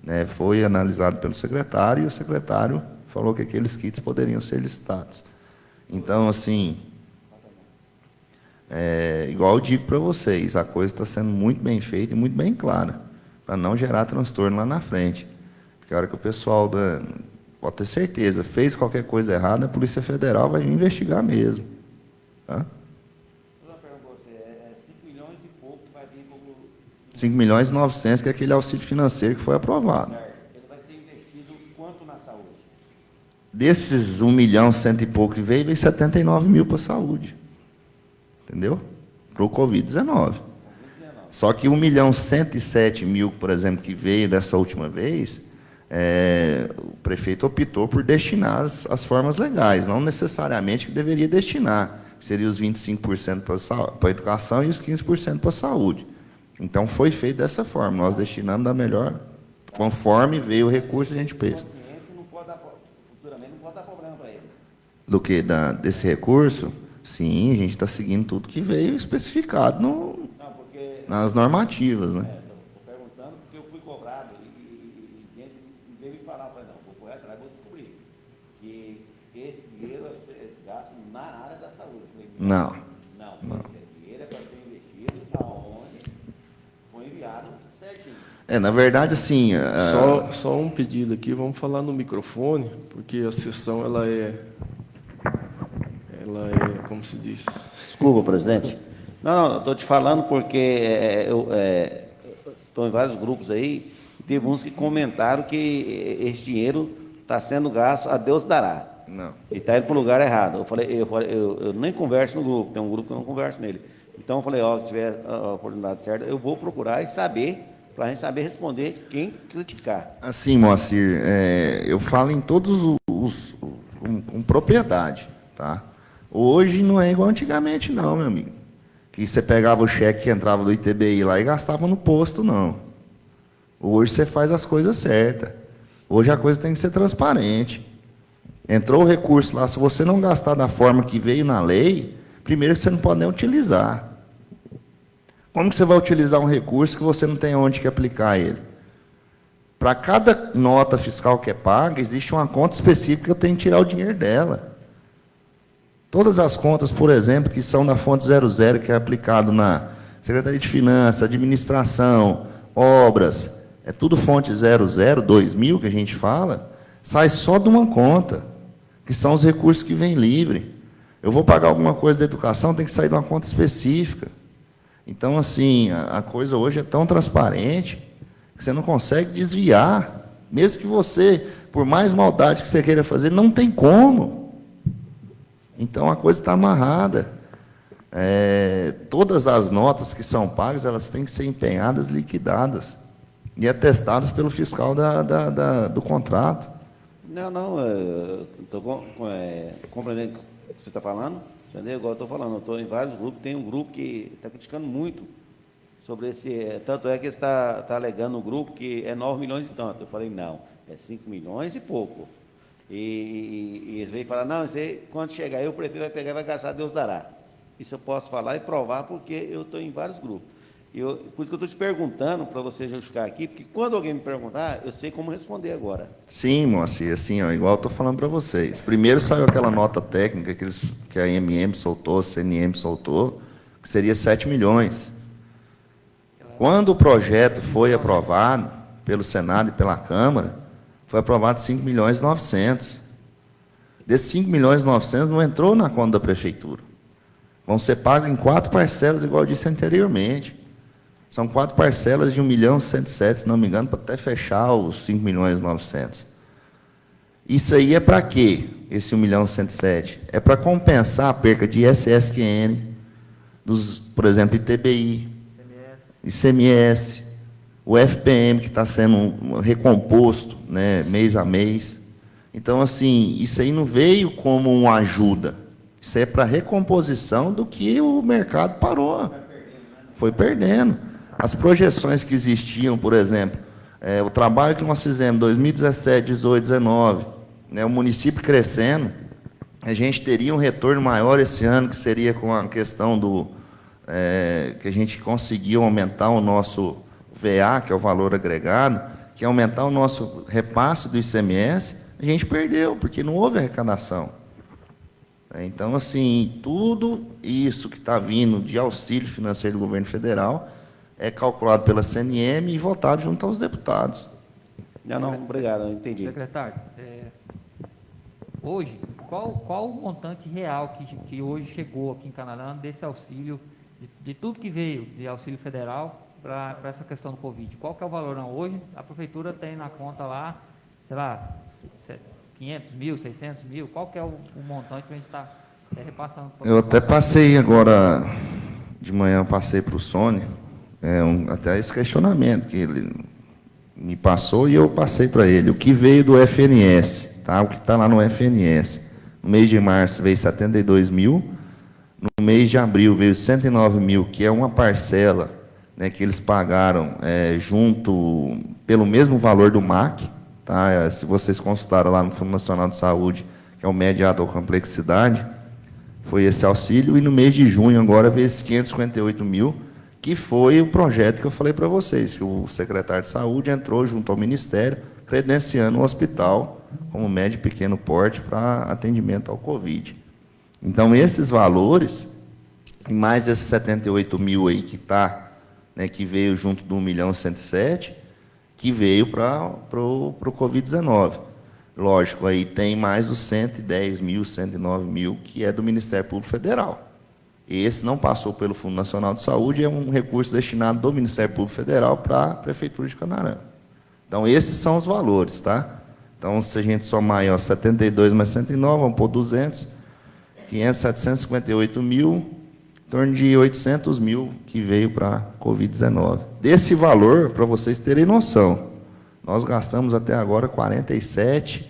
né, foi analisado pelo secretário, e o secretário falou que aqueles kits poderiam ser licitados. Então, assim, igual eu digo para vocês, a coisa está sendo muito bem feita e muito bem clara, para não gerar transtorno lá na frente. Porque a hora que o pessoal, pode ter certeza, fez qualquer coisa errada, a Polícia Federal vai investigar mesmo. Tá? Eu pergunto para você, 5 milhões e pouco vai vir como... 5 milhões e 900, que é aquele auxílio financeiro que foi aprovado. Ele vai ser investido quanto na saúde? Desses 1 milhão, cento e pouco que veio 79 mil para a saúde. Entendeu? Para o Covid-19. Só que 1 milhão 107 mil, por exemplo, que veio dessa última vez, o prefeito optou por destinar as formas legais, não necessariamente que deveria destinar. Seria os 25% para a educação e os 15% para a saúde. Então, foi feito dessa forma. Nós destinamos da melhor, conforme veio o recurso, a gente fez. Futuramente não pode dar problema para ele. Do que? Desse recurso? Sim, a gente está seguindo tudo que veio especificado nas normativas, né? Estou perguntando porque eu fui cobrado e gente veio me falar, falei, não, vou correr atrás, vou descobrir que esse dinheiro é gasto na área da saúde. Falei, Não. Esse dinheiro é para ser investido aonde foi enviado certinho. Na verdade, assim... Só um pedido aqui, vamos falar no microfone, porque a sessão, ela é, como se diz? Desculpa, presidente. Não, estou te falando porque eu estou em vários grupos aí, e teve uns que comentaram que esse dinheiro está sendo gasto, a Deus dará. Não. E está indo para o lugar errado. Eu nem converso no grupo, tem um grupo que eu não converso nele. Então, eu falei, se tiver a oportunidade certa, eu vou procurar e saber, para a gente saber responder quem criticar. Assim, Moacir, eu falo em todos com propriedade, tá? Hoje não é igual antigamente, não, meu amigo. Que você pegava o cheque que entrava do ITBI lá e gastava no posto, não. Hoje você faz as coisas certas. Hoje a coisa tem que ser transparente. Entrou o recurso lá, se você não gastar da forma que veio na lei, primeiro que você não pode nem utilizar. Como que você vai utilizar um recurso que você não tem onde que aplicar ele? Para cada nota fiscal que é paga, existe uma conta específica que eu tenho que tirar o dinheiro dela. Todas as contas, por exemplo, que são da fonte 00, que é aplicado na Secretaria de Finanças, Administração, Obras, é tudo fonte 00, 2000 que a gente fala, sai só de uma conta, que são os recursos que vêm livre. Eu vou pagar alguma coisa da educação, tem que sair de uma conta específica. Então, assim, a coisa hoje é tão transparente que você não consegue desviar. Mesmo que você, por mais maldade que você queira fazer, não tem como. Então, a coisa está amarrada. Todas as notas que são pagas, elas têm que ser empenhadas, liquidadas e atestadas pelo fiscal do contrato. Estou compreendendo o que você está falando, entendeu? Igual eu estou falando, eu estou em vários grupos, tem um grupo que está criticando muito sobre esse, tanto é que ele está alegando no grupo que é 9 milhões e tanto. Eu falei, não, é 5 milhões e pouco. E eles veem falar, não, isso aí, quando chegar aí, o prefeito vai pegar e vai gastar, Deus dará. Isso eu posso falar e provar, porque eu estou em vários grupos. Por isso que eu estou te perguntando, para você justificar aqui, porque quando alguém me perguntar, eu sei como responder agora. Sim, Moacir, assim, igual eu estou falando para vocês. Primeiro saiu aquela nota técnica que a MM soltou, a CNM soltou, que seria 7 milhões. Quando o projeto foi aprovado pelo Senado e pela Câmara, foi aprovado 5 milhões e 900. Desses 5 milhões e 900 não entrou na conta da prefeitura. Vão ser pagos em 4 parcelas, igual eu disse anteriormente. São 4 parcelas de 1 milhão e 107, se não me engano, para até fechar os 5 milhões e 900. Isso aí é para quê, esse 1 milhão e 107? É para compensar a perca de ISSQN, por exemplo, ITBI, ICMS, o FPM, que está sendo recomposto, né, mês a mês. Então, assim, isso aí não veio como uma ajuda. Isso é para recomposição do que o mercado parou. Foi perdendo. As projeções que existiam, por exemplo, o trabalho que nós fizemos em 2017, 18, 19, né, o município crescendo, a gente teria um retorno maior esse ano, que seria com a questão do... que a gente conseguiu aumentar o nosso VA, que é o valor agregado, que é aumentar o nosso repasse do ICMS, a gente perdeu, porque não houve arrecadação. Então, assim, tudo isso que está vindo de auxílio financeiro do governo federal é calculado pela CNM e votado junto aos deputados. Não, obrigado, eu entendi. Secretário, hoje, qual o montante real que hoje chegou aqui em Canaã desse auxílio, de tudo que veio de auxílio federal para essa questão do Covid? Qual que é o valor? Não, hoje a prefeitura tem na conta lá, sei lá, 500 mil, 600 mil, qual que é o montante que a gente está repassando? Eu até passei agora, de manhã, passei para o Sônia, até esse questionamento que ele me passou e eu passei para ele. O que veio do FNS, tá? O que está lá no FNS. No mês de março veio 72 mil, no mês de abril veio 109 mil, que é uma parcela, né, que eles pagaram junto pelo mesmo valor do MAC. Tá? Se vocês consultaram lá no Fundo Nacional de Saúde, que é o médio alta complexidade, foi esse auxílio, e no mês de junho agora veio esses 558 mil, que foi o projeto que eu falei para vocês, que o secretário de Saúde entrou junto ao Ministério, credenciando o hospital como médio e pequeno porte para atendimento ao Covid. Então, esses valores, e mais esses 78 mil aí que está, né, que veio junto do 1.107.000, que veio para o Covid-19. Lógico, aí tem mais os 110 mil, 109 mil, que é do Ministério Público Federal. Esse não passou pelo Fundo Nacional de Saúde, é um recurso destinado do Ministério Público Federal para a Prefeitura de Canarã. Então, esses são os valores, tá? Então, se a gente somar aí, 72 mais 109, vamos pôr 200, 500, 758 mil, em torno de 800 mil que veio para a Covid-19. Desse valor, para vocês terem noção, nós gastamos até agora 47,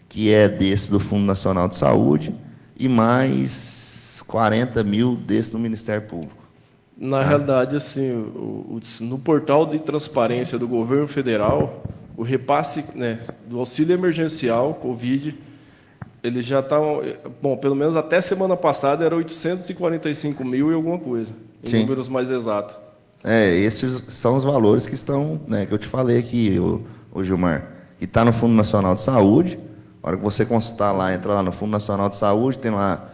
que é desse do Fundo Nacional de Saúde, e mais 40 mil desse do Ministério Público. Na realidade, assim, no portal de transparência do governo federal, o repasse, né, do auxílio emergencial Covid, ele já está, bom, pelo menos até semana passada era 845 mil e alguma coisa, em números mais exatos. Esses são os valores que estão, né, que eu te falei aqui, o Gilmar, que está no Fundo Nacional de Saúde. Na hora que você consultar lá, entra lá no Fundo Nacional de Saúde, tem lá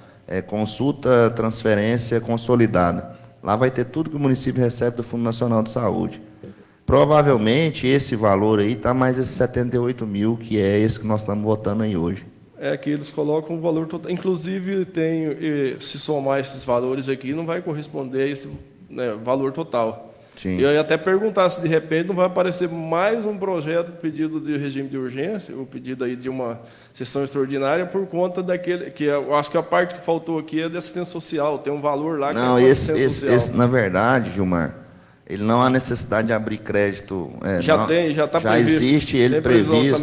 consulta, transferência consolidada. Lá vai ter tudo que o município recebe do Fundo Nacional de Saúde. Provavelmente, esse valor aí está mais esses 78 mil, que é esse que nós estamos votando aí hoje. É que eles colocam o valor total. Inclusive, se somar esses valores aqui, não vai corresponder a esse, né, valor total. Sim. E eu ia até perguntar se, de repente, não vai aparecer mais um projeto pedido de regime de urgência, ou pedido aí de uma sessão extraordinária, por conta daquele... que eu acho que a parte que faltou aqui é de assistência social. Tem um valor lá que não, é assistência social. Esse, na verdade, Gilmar, ele não há necessidade de abrir crédito. Já está previsto. Existe ele previsto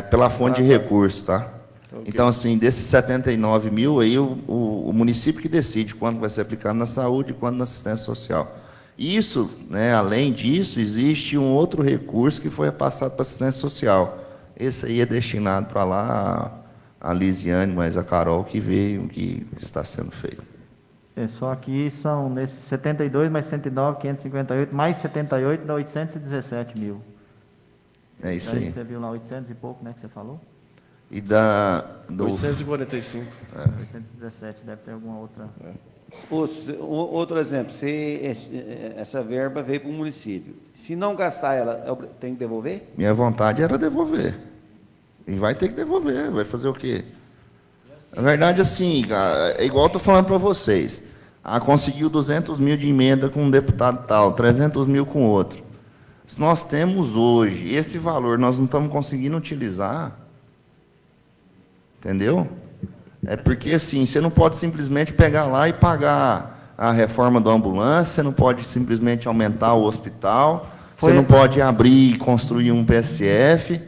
pela fonte de recursos, tá? Okay. Então, assim, desses 79 mil, aí o município que decide quando vai ser aplicado na saúde e quando na assistência social. Isso, né, além disso, existe um outro recurso que foi repassado para a assistência social. Esse aí é destinado para lá a Lisiane, mas a Carol que veio, que está sendo feito. Só aqui são nesses 72 mais 109, 558, mais 78, dá 817 mil. É isso aí. Você viu lá 800 e pouco, né, que você falou? E 845. 817, deve ter alguma outra... Outro exemplo, se essa verba veio para o município, se não gastar ela, tem que devolver? Minha vontade era devolver. E vai ter que devolver, vai fazer o quê? Na verdade, assim, cara, é igual eu estou falando para vocês. Conseguiu 200 mil de emenda com um deputado tal, 300 mil com outro. Se nós temos hoje esse valor, nós não estamos conseguindo utilizar, entendeu? É porque, assim, você não pode simplesmente pegar lá e pagar a reforma da ambulância, você não pode simplesmente aumentar o hospital, você não pode abrir e construir um PSF.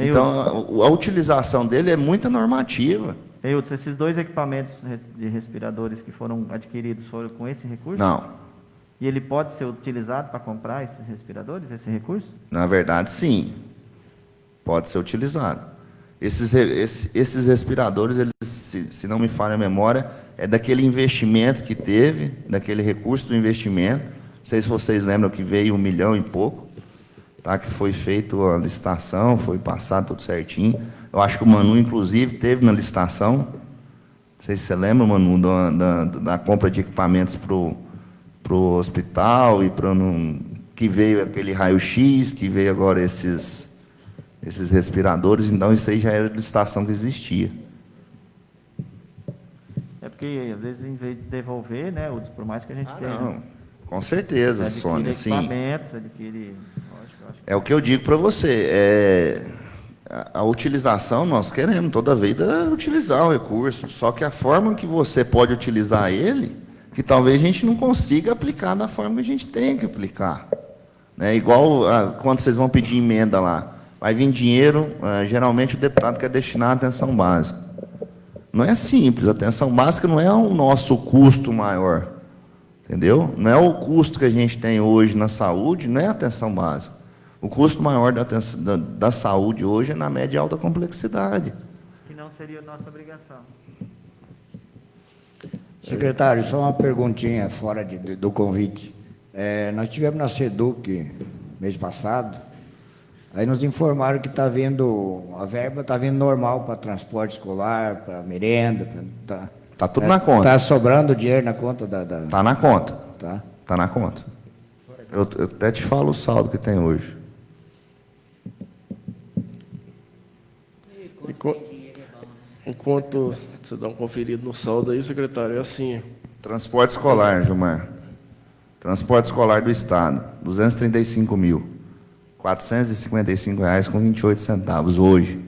Então, a utilização dele é muito normativa. Hudson, esses 2 equipamentos de respiradores que foram adquiridos foram com esse recurso? Não. E ele pode ser utilizado para comprar esses respiradores, esse recurso? Na verdade, sim. Pode ser utilizado. Esses respiradores, eles, se não me falha a memória, é daquele investimento que teve, daquele recurso do investimento. Não sei se vocês lembram que veio 1 milhão e pouco, tá? Que foi feito a licitação, foi passado tudo certinho. Eu acho que o Manu, inclusive, teve na licitação. Não sei se você lembra, Manu, da compra de equipamentos para o hospital e que veio aquele raio-x, que veio agora esses respiradores. Então, isso aí já era licitação que existia. É porque, às vezes, em vez de devolver, né, Hudson, por mais que a gente tenha... Não, com certeza, Sônia, sim. Adquire... É o que eu digo para você, a utilização, nós queremos toda a vida utilizar o recurso, só que a forma que você pode utilizar ele, que talvez a gente não consiga aplicar da forma que a gente tem que aplicar. Né? Igual quando vocês vão pedir emenda lá, vai vir dinheiro, geralmente o deputado quer destinar à atenção básica. Não é simples, a atenção básica não é o nosso custo maior, entendeu? Não é o custo que a gente tem hoje na saúde, não é a atenção básica. O custo maior da saúde hoje é na média e alta complexidade. Que não seria nossa obrigação. Secretário, só uma perguntinha fora do convite. Nós tivemos na SEDUC mês passado, aí nos informaram que a verba está vindo normal para transporte escolar, para merenda. Está tudo na conta. Está sobrando dinheiro na conta da... Está na conta. Tá. Está na conta. Eu até te falo o saldo que tem hoje. Enquanto você dá um conferido no saldo aí, secretário, é assim. Transporte escolar, Gilmar. Transporte escolar do Estado, R$ 235.455,28 hoje.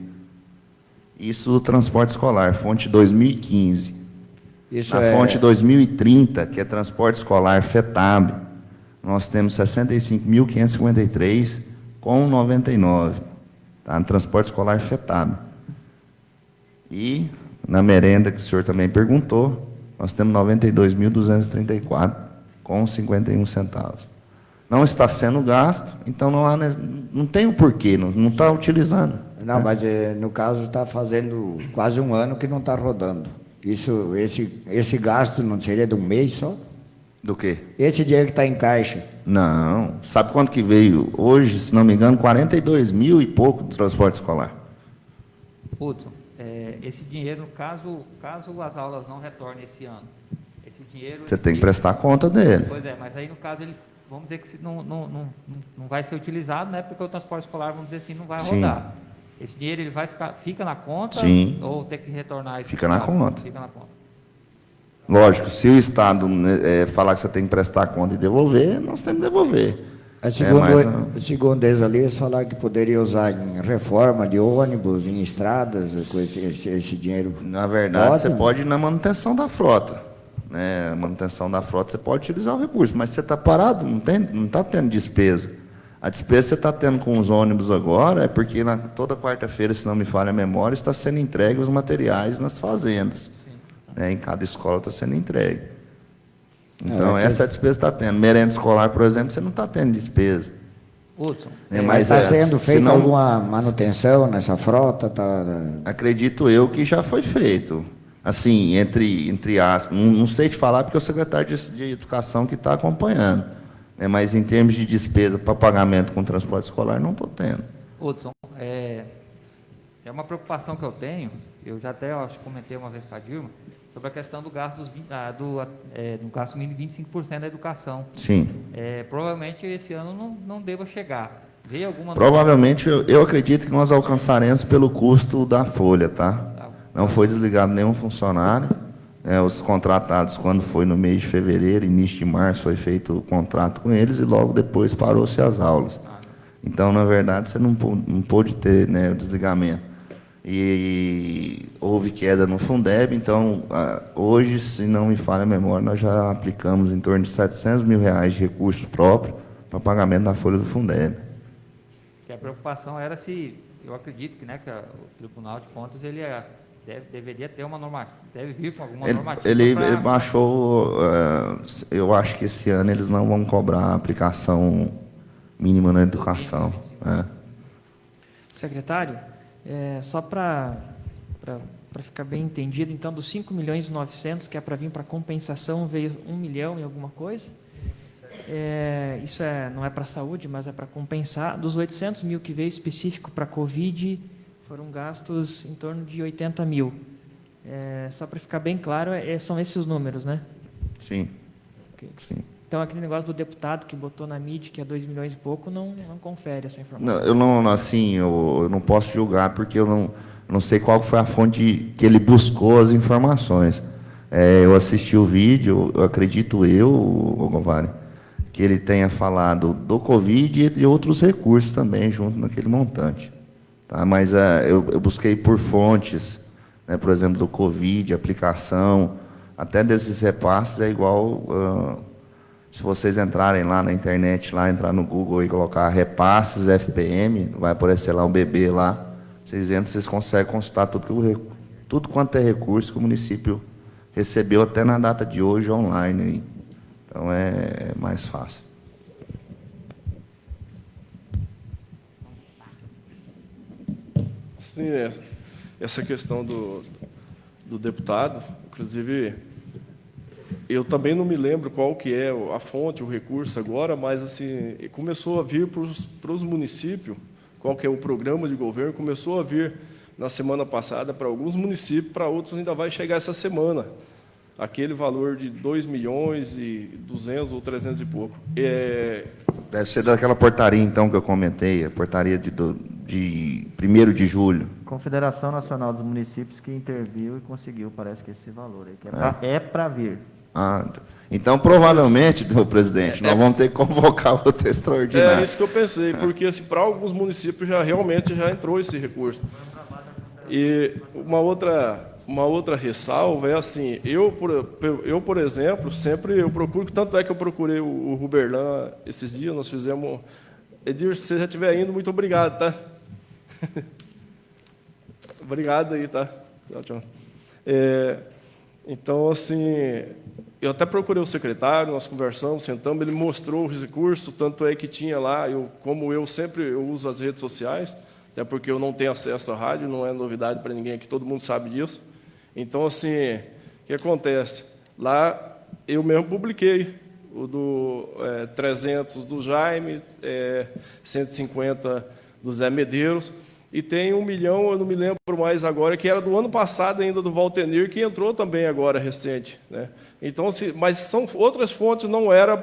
Isso do transporte escolar, fonte 2015. Isso Na fonte 2030, que é transporte escolar FETAB, nós temos 65.553,99. Tá? No transporte escolar FETAB. E na merenda, que o senhor também perguntou, nós temos 92.234,51 centavos. Não está sendo gasto, então não tem o porquê, não está utilizando. Não, mas no caso está fazendo quase 1 ano que não está rodando. Esse gasto não seria de 1 mês só? Do quê? Esse dinheiro que está em caixa. Não. Sabe quanto que veio hoje, se não me engano, 42 mil e pouco do transporte escolar. Hudson, esse dinheiro, caso as aulas não retornem esse ano, esse dinheiro... Você tem que prestar conta dele. Pois é, mas aí no caso ele, vamos dizer que não vai ser utilizado, né, porque o transporte escolar, vamos dizer assim, não vai rodar. Esse dinheiro ele fica na conta? Sim. Ou tem que retornar isso? Fica na conta. Fica na conta. Lógico, se o Estado falar que você tem que prestar conta e devolver, nós temos que devolver. Segundo eles ali, eles falaram que poderia usar em reforma de ônibus, em estradas, com esse dinheiro. Na verdade, você pode ir na manutenção da frota. Né? A manutenção da frota, você pode utilizar o recurso, mas você está parado, não está tendo despesa. A despesa que você está tendo com os ônibus agora é porque toda quarta-feira, se não me falha a memória, está sendo entregue os materiais nas fazendas. Em cada escola está sendo entregue. Então, essa despesa está tendo. Merenda escolar, por exemplo, você não está tendo despesa. Hudson, mas está sendo feita alguma manutenção nessa frota? Acredito eu que já foi feito. Assim, entre aspas, não sei te falar porque é o secretário de Educação que está acompanhando. Mas em termos de despesa para pagamento com transporte escolar, não estou tendo. Hudson, é uma preocupação que eu tenho, eu já até acho que comentei uma vez com a Dilma, sobre a questão do gasto do gasto mínimo de 25% da educação. Sim. Provavelmente esse ano não deva chegar. Veio alguma... Provavelmente eu acredito que nós alcançaremos pelo custo da folha, tá? Não foi desligado nenhum funcionário. Os contratados, quando foi no mês de fevereiro, início de março, foi feito o contrato com eles e logo depois parou-se as aulas. Então, na verdade, você não pôde ter, né, o desligamento. E houve queda no Fundeb, então, hoje, se não me falha a memória, nós já aplicamos em torno de R$700 mil de recurso próprio para pagamento da folha do Fundeb. A preocupação era se eu acredito que, né, que o Tribunal de Contas ele deveria ter uma normativa, deve vir com alguma normativa. Ele baixou, eu acho que esse ano eles não vão cobrar a aplicação mínima na educação. Secretário, só para ficar bem entendido, então, dos 5.900.000 que é para vir para compensação, veio 1 milhão e alguma coisa? Isso não é para a saúde, mas é para compensar. Dos 800 mil que veio específico para a Covid, foram gastos em torno de 80 mil. Só para ficar bem claro, são esses os números, né? Sim. Okay. Sim. Então, aquele negócio do deputado que botou na mídia, que é 2 milhões e pouco, não confere essa informação. Não, eu não posso julgar, porque eu não sei qual foi a fonte que ele buscou as informações. Eu assisti o vídeo, eu acredito Govari, que ele tenha falado do Covid e de outros recursos também, junto naquele montante. Tá? Mas eu busquei por fontes, né, por exemplo, do Covid, aplicação, até desses repasses é igual, se vocês entrarem lá na internet, entrar no Google e colocar repasses FPM, vai aparecer lá um bebê lá, vocês entram, vocês conseguem consultar tudo quanto é recurso que o município recebeu até na data de hoje online. Então é mais fácil. Sim, essa questão do deputado, inclusive, eu também não me lembro qual que é a fonte, o recurso agora, mas assim, começou a vir para os municípios, qual que é o programa de governo, começou a vir na semana passada para alguns municípios, para outros ainda vai chegar essa semana. Aquele valor de 2.200.000 ou 300 e pouco. Deve ser daquela portaria, então, que eu comentei, a portaria de 1º de julho. Confederação Nacional dos Municípios que interviu e conseguiu, parece que esse valor aí, que é para vir. Então, provavelmente, presidente, nós vamos ter que convocar outro extraordinário. É isso que eu pensei, porque assim, para alguns municípios realmente já entrou esse recurso. E uma outra ressalva é assim, eu, por exemplo, sempre eu procuro, tanto é que eu procurei o Ruberlan esses dias, nós fizemos... Edir, se você já estiver indo, muito obrigado, tá? Obrigado aí, tá? Tchau. Então, assim, eu até procurei o secretário, nós conversamos, sentamos, ele mostrou os recursos, tanto é que tinha lá, como eu sempre uso as redes sociais, até porque eu não tenho acesso à rádio, não é novidade para ninguém aqui, todo mundo sabe disso. Então, assim, o que acontece? Lá, eu mesmo publiquei o do 300 do Jaime, 150 do Zé Medeiros, e tem 1 milhão, eu não me lembro mais agora, que era do ano passado ainda, do Valtenir, que entrou também agora, recente. Né? Então, mas são outras fontes, não era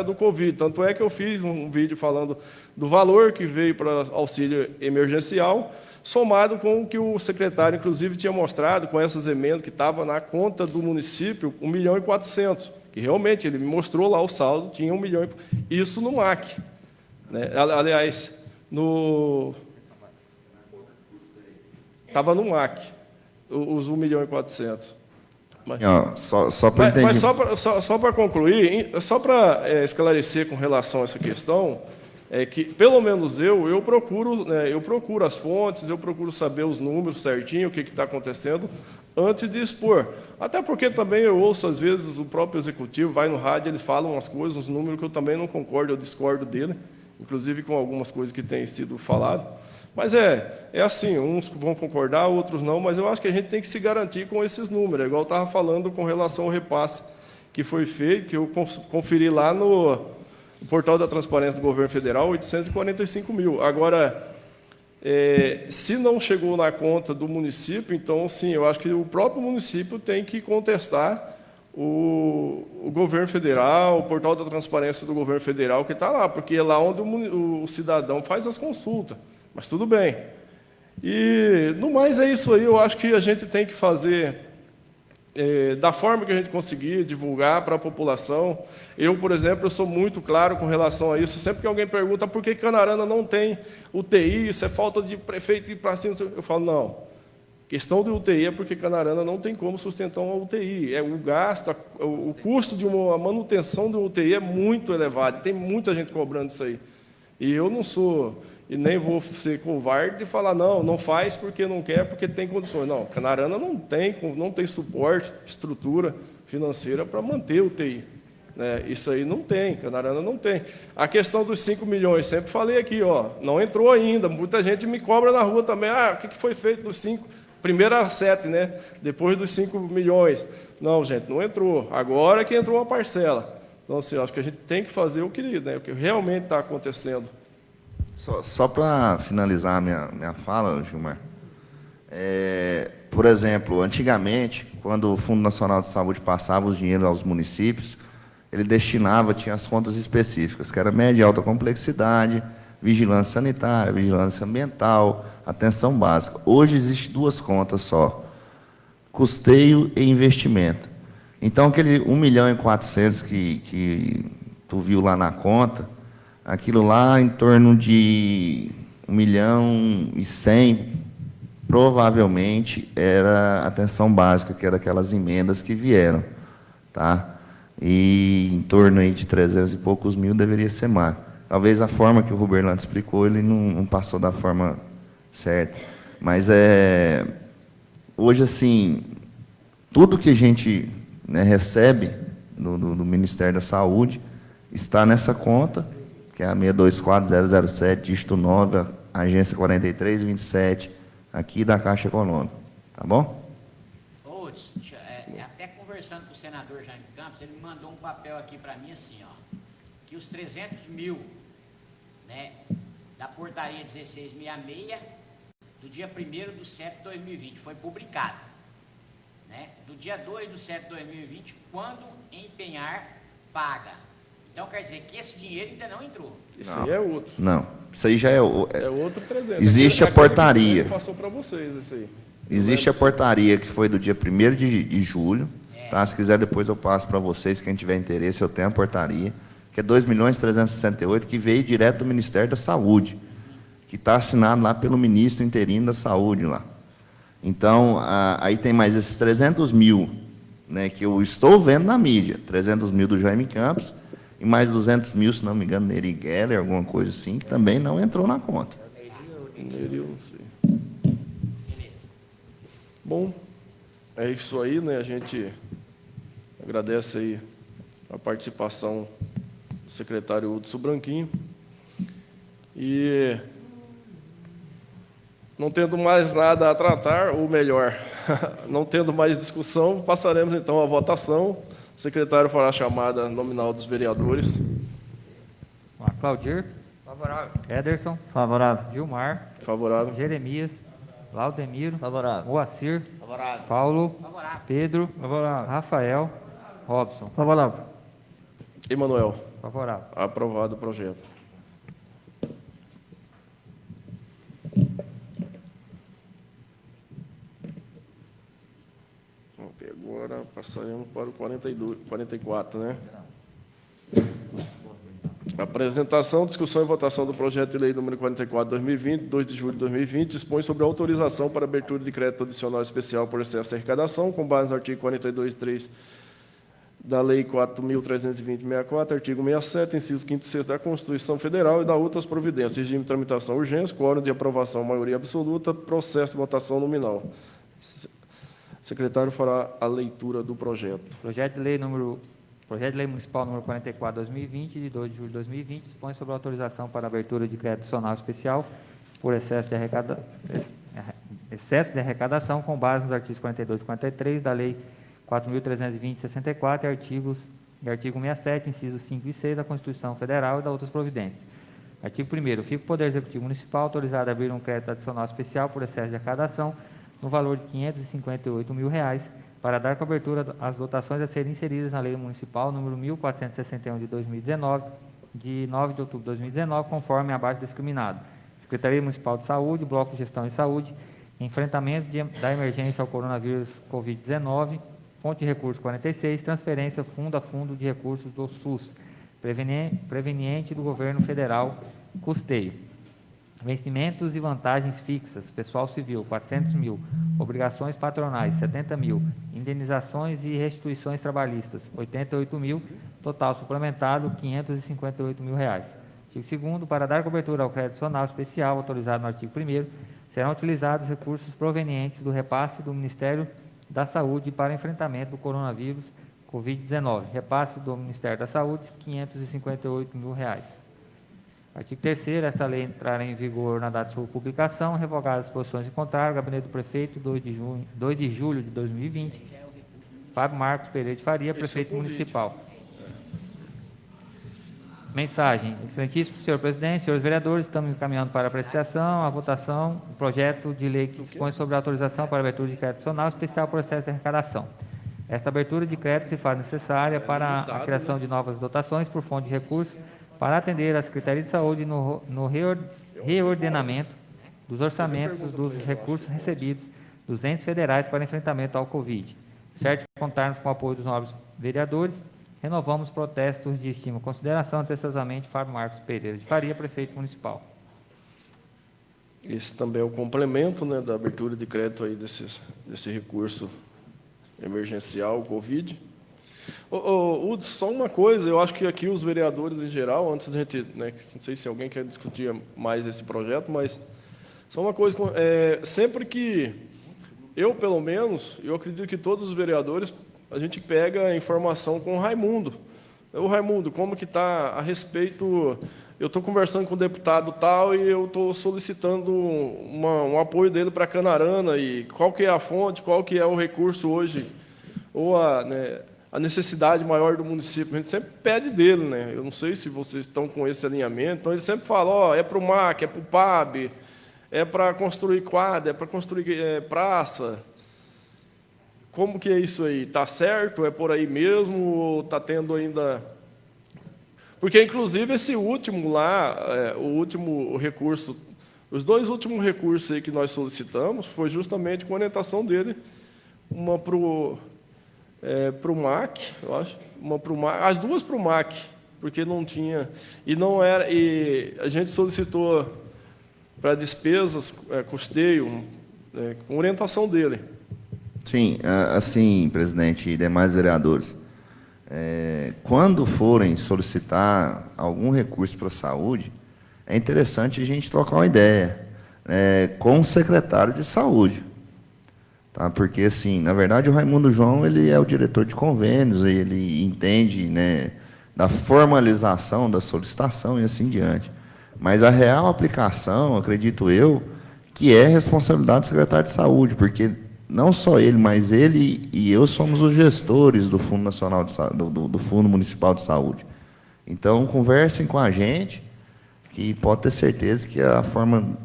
do Covid. Tanto é que eu fiz um vídeo falando do valor que veio para auxílio emergencial, somado com o que o secretário, inclusive, tinha mostrado, com essas emendas que estava na conta do município, 1.400.000, que realmente ele me mostrou lá o saldo, tinha 1 milhão. Isso no MAC. Né? Aliás, estava no MAC, os 1.400.000. Só para entender. Mas só para concluir, só para esclarecer com relação a essa questão, que pelo menos eu procuro as fontes, eu procuro saber os números certinho, o que está acontecendo, antes de expor. Até porque também eu ouço, às vezes, o próprio executivo vai no rádio, ele fala umas coisas, uns números que eu também não concordo, eu discordo dele, inclusive com algumas coisas que têm sido faladas. Mas é assim, uns vão concordar, outros não, mas eu acho que a gente tem que se garantir com esses números, igual eu estava falando com relação ao repasse que foi feito, que eu conferi lá no portal da Transparência do Governo Federal, 845 mil. Agora, se não chegou na conta do município, então, sim, eu acho que o próprio município tem que contestar o governo federal, o portal da Transparência do Governo Federal, que está lá, porque é lá onde o cidadão faz as consultas. Mas tudo bem. E, no mais, é isso aí. Eu acho que a gente tem que fazer da forma que a gente conseguir, divulgar para a população. Eu, por exemplo, eu sou muito claro com relação a isso. Sempre que alguém pergunta por que Canarana não tem UTI, isso é falta de prefeito ir para cima, eu falo, não. Questão de UTI é porque Canarana não tem como sustentar uma UTI. O gasto, o custo de uma manutenção de uma UTI é muito elevado. Tem muita gente cobrando isso aí. E eu não sou e nem vou ser covarde e falar, não faz porque não quer, porque tem condições. Não, Canarana não tem suporte, estrutura financeira para manter o TI. Né? Isso aí não tem, Canarana não tem. A questão dos 5 milhões, sempre falei aqui, não entrou ainda, muita gente me cobra na rua também, o que foi feito dos 5? Primeiro era 7, né? Depois dos 5 milhões. Não, gente, não entrou. Agora que entrou uma parcela. Então, assim, acho que a gente tem que fazer o que realmente está acontecendo. Só para finalizar a minha fala, Gilmar, por exemplo, antigamente, quando o Fundo Nacional de Saúde passava os dinheiros aos municípios, ele tinha as contas específicas, que era média e alta complexidade, vigilância sanitária, vigilância ambiental, atenção básica. Hoje existem 2 contas só, custeio e investimento. Então, aquele 1.400.000 que tu viu lá na conta, aquilo lá em torno de 1.100.000, provavelmente era atenção básica, que era aquelas emendas que vieram, tá? E em torno aí de 300 e poucos mil deveria ser mais. Talvez a forma que o Ruberlando explicou, ele não passou da forma certa. Mas hoje, assim, tudo que a gente recebe do Ministério da Saúde está nessa conta, que é a 624007, dígito 9, agência 4327, aqui da Caixa Econômica. Tá bom? Até conversando com o senador Jaime Campos, ele me mandou um papel aqui para mim assim, que os 300 mil, né, da portaria 1666, do dia 1º/7/2020, foi publicado. Né, do dia 2/7/2020, quando empenhar, paga. Então, quer dizer que esse dinheiro ainda não entrou. Isso aí é outro. Não, isso aí já é outro 300. Existe a portaria. Passou para vocês isso aí. Existe a portaria que foi do dia 1º de julho. Tá? Se quiser, depois eu passo para vocês. Quem tiver interesse, eu tenho a portaria, que é 2.368.000, que veio direto do Ministério da Saúde, que está assinado lá pelo ministro interino da Saúde lá. Então, aí tem mais esses 300 mil, né, que eu estou vendo na mídia, 300 mil do Jaime Campos, e mais 200 mil, se não me engano, Neri Geller, alguma coisa assim, que também não entrou na conta. Neri, eu não sei. Bom, é isso aí, né? A gente agradece aí a participação do secretário Hudson Branquinho. E não tendo mais nada a tratar, ou melhor, não tendo mais discussão, passaremos então à votação. O secretário fará a chamada nominal dos vereadores. Claudir. Favorável. Ederson. Favorável. Gilmar. Favorável. Jeremias. Laudemiro. Favorável. Moacir. Favorável. Paulo. Favorável. Pedro. Favorável. Rafael. Robson. Favorável. Emanuel. Favorável. Aprovado o projeto. Agora passaremos para o 44, né? Apresentação, discussão e votação do projeto de lei número 44/2020, 2 de julho de 2020, dispõe sobre a autorização para abertura de crédito adicional especial por excesso de arrecadação, com base no artigo 42.3 da Lei 4.320/64, artigo 67, inciso 5º e 6º da Constituição Federal e da outras providências, regime de tramitação urgência, quórum de aprovação, maioria absoluta, processo de votação nominal. O secretário fará a leitura do projeto. Projeto de Lei Municipal número 44/2020, de 2 de julho de 2020, dispõe sobre a autorização para abertura de crédito adicional especial por excesso de arrecadação com base nos artigos 42 e 43 da Lei 4.320/64 e artigo 67, incisos 5 e 6 da Constituição Federal e da outras providências. Artigo 1º. Fica o Poder Executivo Municipal autorizado a abrir um crédito adicional especial por excesso de arrecadação no valor de R$ 558.000 para dar cobertura às dotações a serem inseridas na Lei Municipal número 1.461 de 2019, de 9 de outubro de 2019, conforme abaixo discriminado. Secretaria Municipal de Saúde, Bloco de Gestão e Saúde, enfrentamento da emergência ao coronavírus Covid-19, fonte de recursos 46, transferência fundo a fundo de recursos do SUS, preveniente do Governo Federal, custeio. Vencimentos e vantagens fixas, pessoal civil, 400 mil, obrigações patronais, 70 mil, indenizações e restituições trabalhistas, 88 mil, total suplementado, 558 mil reais. Artigo 2º, para dar cobertura ao crédito adicional especial autorizado no artigo 1º, serão utilizados recursos provenientes do repasse do Ministério da Saúde para enfrentamento do coronavírus Covid-19. Repasse do Ministério da Saúde, R$ 558 mil. Artigo 3º, esta lei entrará em vigor na data de sua publicação, revogadas as disposições em contrário, Gabinete do Prefeito, 2 de julho de 2020, Fábio Marcos Pereira de Faria, Prefeito Municipal. Mensagem. Excelentíssimo senhor presidente, senhores vereadores, estamos encaminhando para apreciação, a votação, o projeto de lei que dispõe sobre a autorização para abertura de crédito adicional especial processo de arrecadação. Esta abertura de crédito se faz necessária para a criação de novas dotações por fonte de recursos para atender às Secretarias de Saúde no reordenamento dos orçamentos dos recursos recebidos dos entes federais para enfrentamento ao Covid. Certo que contarmos com o apoio dos nobres vereadores, renovamos protestos de estima e consideração, atenciosamente, Fábio Marcos Pereira de Faria, Prefeito Municipal. Esse também é o complemento, né, da abertura de crédito aí desse recurso emergencial, Covid. Uds, só uma coisa, eu acho que aqui os vereadores em geral, antes da gente, né, não sei se alguém quer discutir mais esse projeto, mas só uma coisa, sempre que eu, pelo menos, eu acredito que todos os vereadores, a gente pega a informação com o Raimundo. O Raimundo, como que está a respeito... Eu estou conversando com o deputado tal e eu estou solicitando um apoio dele para Canarana, e qual que é a fonte, qual que é o recurso hoje, ou a necessidade maior do município. A gente sempre pede dele, né? Eu não sei se vocês estão com esse alinhamento, então ele sempre fala, é para o MAC, é para o PAB, é para construir quadra, é para construir praça. Como que é isso aí? Está certo? É por aí mesmo? Ou está tendo ainda... Porque, inclusive, esse último lá, o último recurso, os 2 últimos recursos aí que nós solicitamos, foi justamente com orientação dele, uma para o MAC, eu acho, uma para o MAC, as 2 para o MAC, porque não tinha, e não era, e a gente solicitou para despesas, custeio, com orientação dele. Sim, assim, presidente e demais vereadores, quando forem solicitar algum recurso para a saúde, é interessante a gente trocar uma ideia com o secretário de saúde. Tá? Porque, assim, na verdade, o Raimundo João ele é o diretor de convênios, ele entende, né, da formalização da solicitação e assim diante. Mas a real aplicação, acredito eu, que é responsabilidade do secretário de saúde, porque não só ele, mas ele e eu somos os gestores do Fundo Nacional do Fundo Municipal de Saúde. Então, conversem com a gente, que pode ter certeza que a forma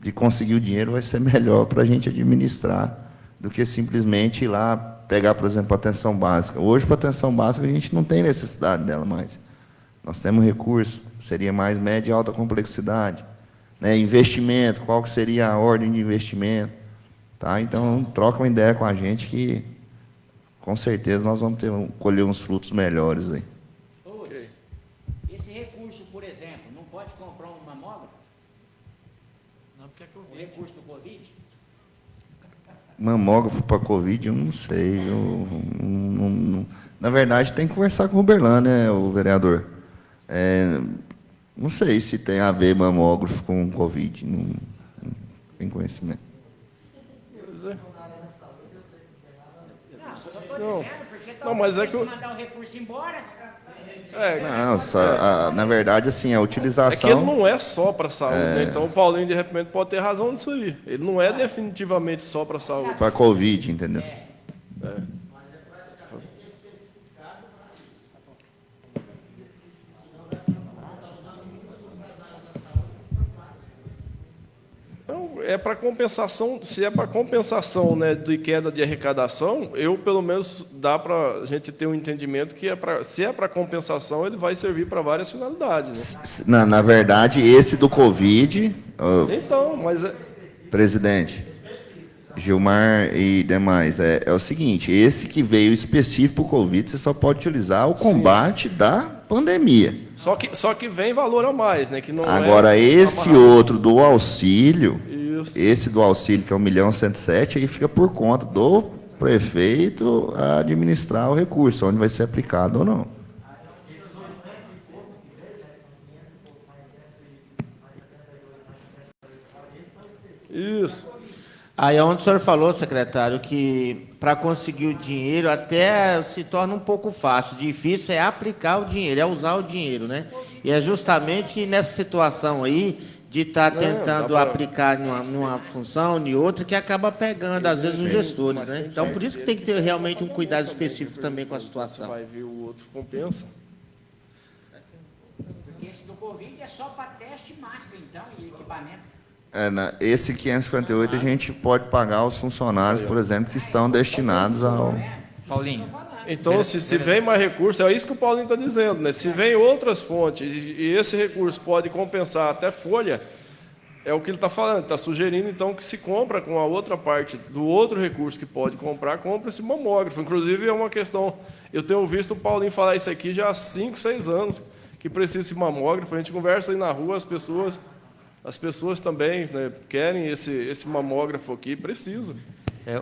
de conseguir o dinheiro vai ser melhor para a gente administrar do que simplesmente ir lá pegar, por exemplo, a atenção básica. Hoje, para a atenção básica, a gente não tem necessidade dela mais. Nós temos recurso, seria mais média e alta complexidade. Né? Investimento, qual que seria a ordem de investimento? Tá? Então, troca uma ideia com a gente que, com certeza, nós vamos colher uns frutos melhores aí. Esse recurso, por exemplo, não pode comprar um mamógrafo? Não, porque é O recurso do Covid? Mamógrafo para Covid, eu não sei. Na verdade, tem que conversar com o Uberlan, né, o vereador? Não sei se tem a ver mamógrafo com Covid, não tem conhecimento. Não, mas é que mandar o recurso embora. Não, na verdade, assim, a utilização... É que ele não é só para a saúde, né? Então o Paulinho, de repente, pode ter razão nisso aí. Ele não é definitivamente só para a saúde. Para Covid, entendeu? É para compensação, se é para compensação, né, de queda de arrecadação, pelo menos dá para a gente ter um entendimento que se é para compensação, ele vai servir para várias finalidades. Né? Na verdade, esse do Covid... Então, mas... Presidente, Gilmar e demais, é o seguinte, esse que veio específico para o Covid, você só pode utilizar o combate da pandemia. Só que vem valor a mais, né? Que não agora, esse outro do auxílio... Esse do auxílio, que é 1.107.000, aí fica por conta do prefeito administrar o recurso, onde vai ser aplicado ou não. Isso. Aí é onde o senhor falou, secretário, que para conseguir o dinheiro até se torna um pouco fácil. Difícil é aplicar o dinheiro, é usar o dinheiro, né? E é justamente nessa situação aí de estar tentando aplicar numa função, em outra, que acaba pegando, às vezes, os gestores, né? Então, por isso que tem que ter realmente um cuidado específico também com a situação. Vai ver o outro compensa. Porque esse do Covid é só para teste e máscara, então, e equipamento. Esse 558 a gente pode pagar aos funcionários, por exemplo, que estão destinados ao... Paulinho. Então, se vem mais recurso, é isso que o Paulinho está dizendo, né? Se vem outras fontes e esse recurso pode compensar até folha, é o que ele está falando, está sugerindo, então, que se compra com a outra parte do outro recurso que pode comprar, compra esse mamógrafo. Inclusive, é uma questão, eu tenho visto o Paulinho falar isso aqui já há 5, 6 anos, que precisa esse mamógrafo, a gente conversa aí na rua, as pessoas também, né, querem esse mamógrafo aqui, precisa.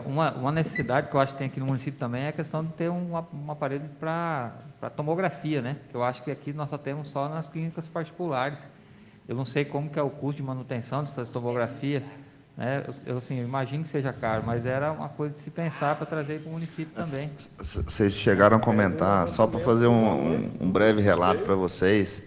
Uma necessidade que eu acho que tem aqui no município também é a questão de ter um aparelho para tomografia, né? Que eu acho que aqui nós só temos só nas clínicas particulares. Eu não sei como que é o custo de manutenção dessas tomografias, né? Eu assim, imagino que seja caro, mas era uma coisa de se pensar para trazer para o município também. Vocês chegaram a comentar, só para fazer um breve relato para vocês,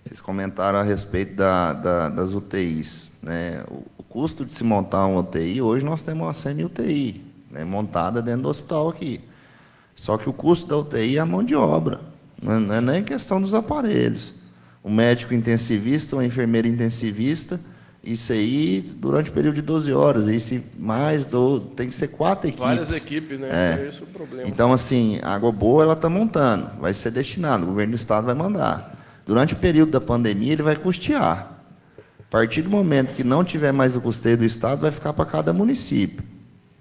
vocês comentaram a respeito das UTIs, né? O custo de se montar uma UTI, hoje nós temos uma semi-UTI, né, montada dentro do hospital aqui. Só que o custo da UTI é a mão de obra, não é nem questão dos aparelhos. O médico intensivista, o enfermeiro intensivista, isso aí durante o período de 12 horas, isso mais tem que ser 4 equipes. Várias equipes, né? Esse é o problema. Então, assim, a Água Boa ela está montando, vai ser destinado, o governo do estado vai mandar. Durante o período da pandemia, ele vai custear. A partir do momento que não tiver mais o custeio do estado, vai ficar para cada município,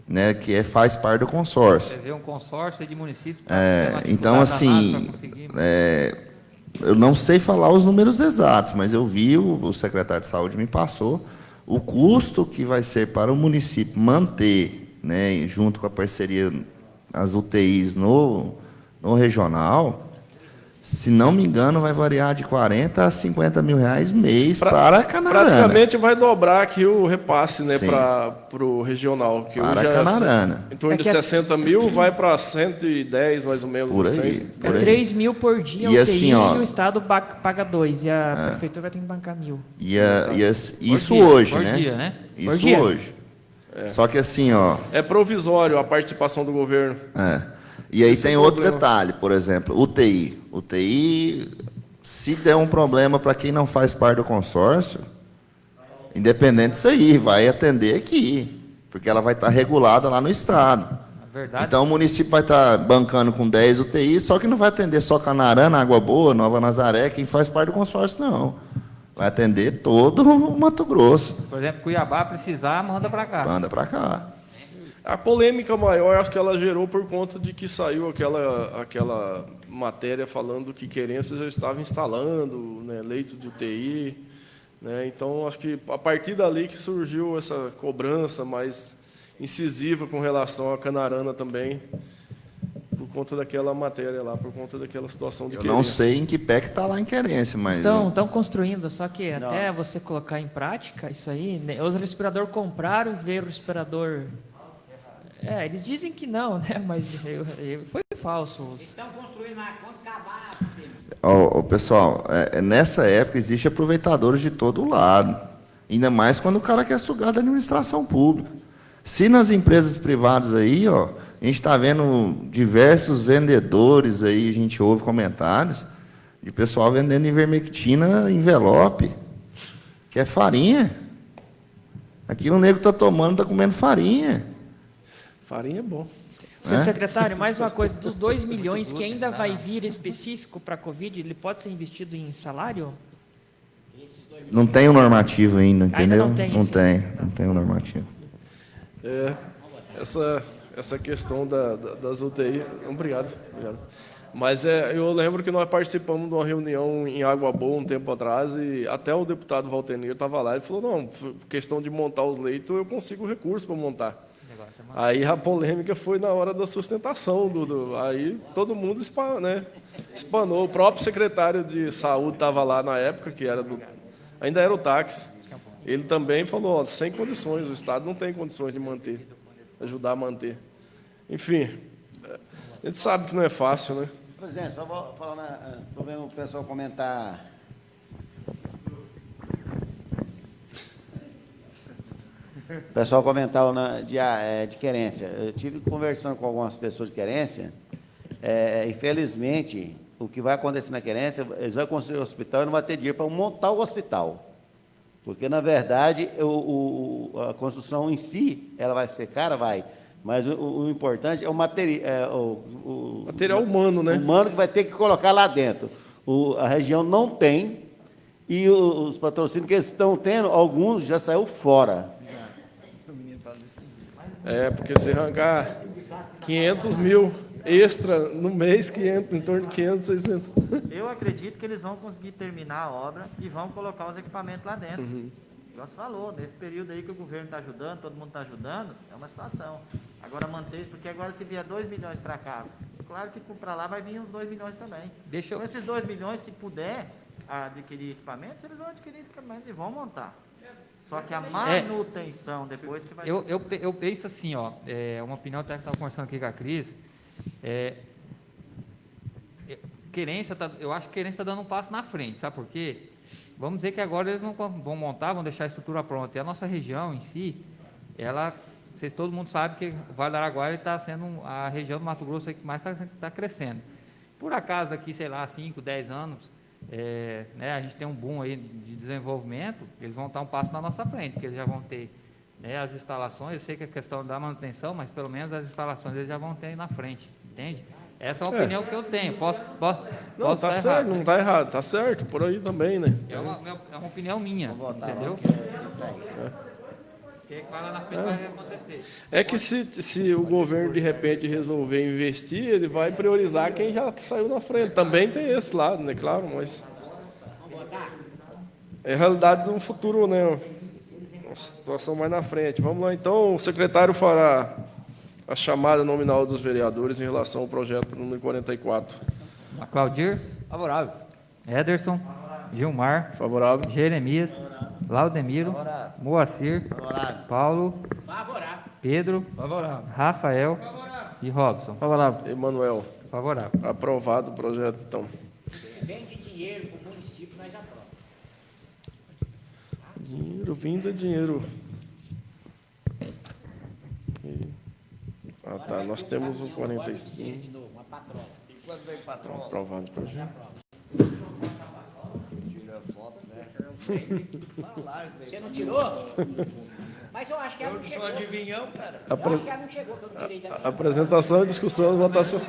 né, que faz parte do consórcio. Você vê um consórcio de municípios. Então, assim, eu não sei falar os números exatos, mas eu vi, o secretário de saúde me passou, o custo que vai ser para o município manter, né, junto com a parceria, as UTIs no regional, se não me engano, vai variar de 40 a 50 mil reais mês para Canarana. Praticamente vai dobrar aqui o repasse, né, para o regional. Que para hoje Canarana. Em torno de 60 mil, vai para 110, mais ou menos. Por aí. É 3 mil por dia e UTI, assim, ó, e o Estado paga 2, e a prefeitura vai ter que bancar 1.000. Isso hoje, por né? Dia, né? Isso hoje. Só que assim, ó... É provisório a participação do governo. E aí tem outro detalhe, por exemplo, UTI. UTI, se der um problema para quem não faz parte do consórcio, independente disso aí, vai atender aqui, porque ela vai estar regulada lá no estado. Verdade. Então o município vai estar bancando com 10 UTI, só que não vai atender só Canarana, Água Boa, Nova Nazaré, quem faz parte do consórcio, não. Vai atender todo o Mato Grosso. Por exemplo, Cuiabá precisar, manda para cá. Manda para cá. A polêmica maior, acho que ela gerou por conta de que saiu aquela matéria falando que Querência já estava instalando, né, leito de UTI. Né, então, acho que a partir dali que surgiu essa cobrança mais incisiva com relação a Canarana também, por conta daquela matéria lá, por conta daquela situação de Querência. Eu não sei em que pé que está lá em Querência, mas... Estão construindo, só que até você colocar em prática isso aí, né, os respiradores compraram e veio o respirador... eles dizem que não, né? Mas foi falso. Estão construindo uma conta cavada. Pessoal, nessa época existe aproveitadores de todo lado. Ainda mais quando o cara quer sugar da administração pública. Se nas empresas privadas aí, ó, a gente está vendo diversos vendedores aí, a gente ouve comentários de pessoal vendendo ivermectina envelope, que é farinha. Aqui o nego está tomando, está comendo farinha. Farinha é bom. Senhor secretário, mais uma coisa, dos 2 milhões que ainda vai vir específico para a Covid, ele pode ser investido em salário? Não tem um normativo ainda, entendeu? Ainda não tem um normativo. Essa questão das UTI... Obrigado. Mas eu lembro que nós participamos de uma reunião em Água Boa um tempo atrás e até o deputado Valtenir estava lá e falou, não, questão de montar os leitos, eu consigo recurso para montar. Aí a polêmica foi na hora da sustentação. Aí todo mundo espanou. O próprio secretário de saúde estava lá na época, que ainda era o táxi. Ele também falou, ó, sem condições, o Estado não tem condições de manter, ajudar a manter. Enfim, a gente sabe que não é fácil, né? Presidente, só vou falar, estou vendo o pessoal comentar. O pessoal comentava de querência. Eu tive conversando com algumas pessoas de querência, infelizmente, o que vai acontecer na querência, eles vão construir o hospital e não vai ter dinheiro para montar o hospital. Porque, na verdade, a construção em si, ela vai ser cara, vai, mas o importante é o material humano, né? Humano que vai ter que colocar lá dentro. A região não tem, e os patrocínios que eles estão tendo, alguns já saiu fora. Porque se arrancar 500 mil extra no mês, em torno de 500, 600. Eu acredito que eles vão conseguir terminar a obra e vão colocar os equipamentos lá dentro. Igual você falou, nesse período aí que o governo está ajudando, todo mundo está ajudando, é uma situação. Agora manter, porque agora se vier 2 milhões para cá, claro que para lá vai vir uns 2 milhões também. Com esses 2 milhões, se puder adquirir equipamentos, eles vão adquirir equipamentos e vão montar. Só que a manutenção depois que vai... Eu penso assim, ó, uma opinião até que estava conversando aqui com a Cris, eu acho que querência está dando um passo na frente, sabe por quê? Vamos dizer que agora eles não vão montar, vão deixar a estrutura pronta. E a nossa região em si, todo mundo sabe que o Vale do Araguaia está sendo a região do Mato Grosso que mais está crescendo. Por acaso, daqui, sei lá, 5, 10 anos, a gente tem um boom aí de desenvolvimento, eles vão estar um passo na nossa frente, porque eles já vão ter as instalações. Eu sei que é questão da manutenção, mas pelo menos as instalações eles já vão ter aí na frente, entende? Essa é uma opinião que eu tenho. Posso não, tá certo, errado, não está errado, tá certo, por aí também, né? É uma opinião minha, entendeu? Porque vai lá na frente vai acontecer. É que se o governo de repente resolver investir, ele vai priorizar quem já saiu na frente. Também tem esse lado, né? Claro, mas é a realidade de um futuro, né? Uma situação mais na frente. Vamos lá, então, o secretário fará a chamada nominal dos vereadores em relação ao projeto número 44. Claudir? Favorável. Ederson? Gilmar? Favorável. Jeremias? Laudemiro? Moacir? Favorável. Paulo? Favorável. Pedro? Favorável. Rafael? E Robson? Favorável. Emanuel? Favorável. Aprovado o projeto, então. Vende dinheiro para o município, nós aprovamos. Dinheiro vindo é dinheiro. Tá, nós temos o 45. De novo, uma patroa. E quando vem patrão? Aprovado o projeto. Tira foto, né? Você não tirou? Mas eu acho que ela não chegou. Eu sou adivinhão, cara. Eu acho que ela não chegou, que eu não tirei também. Apresentação, discussão, votação.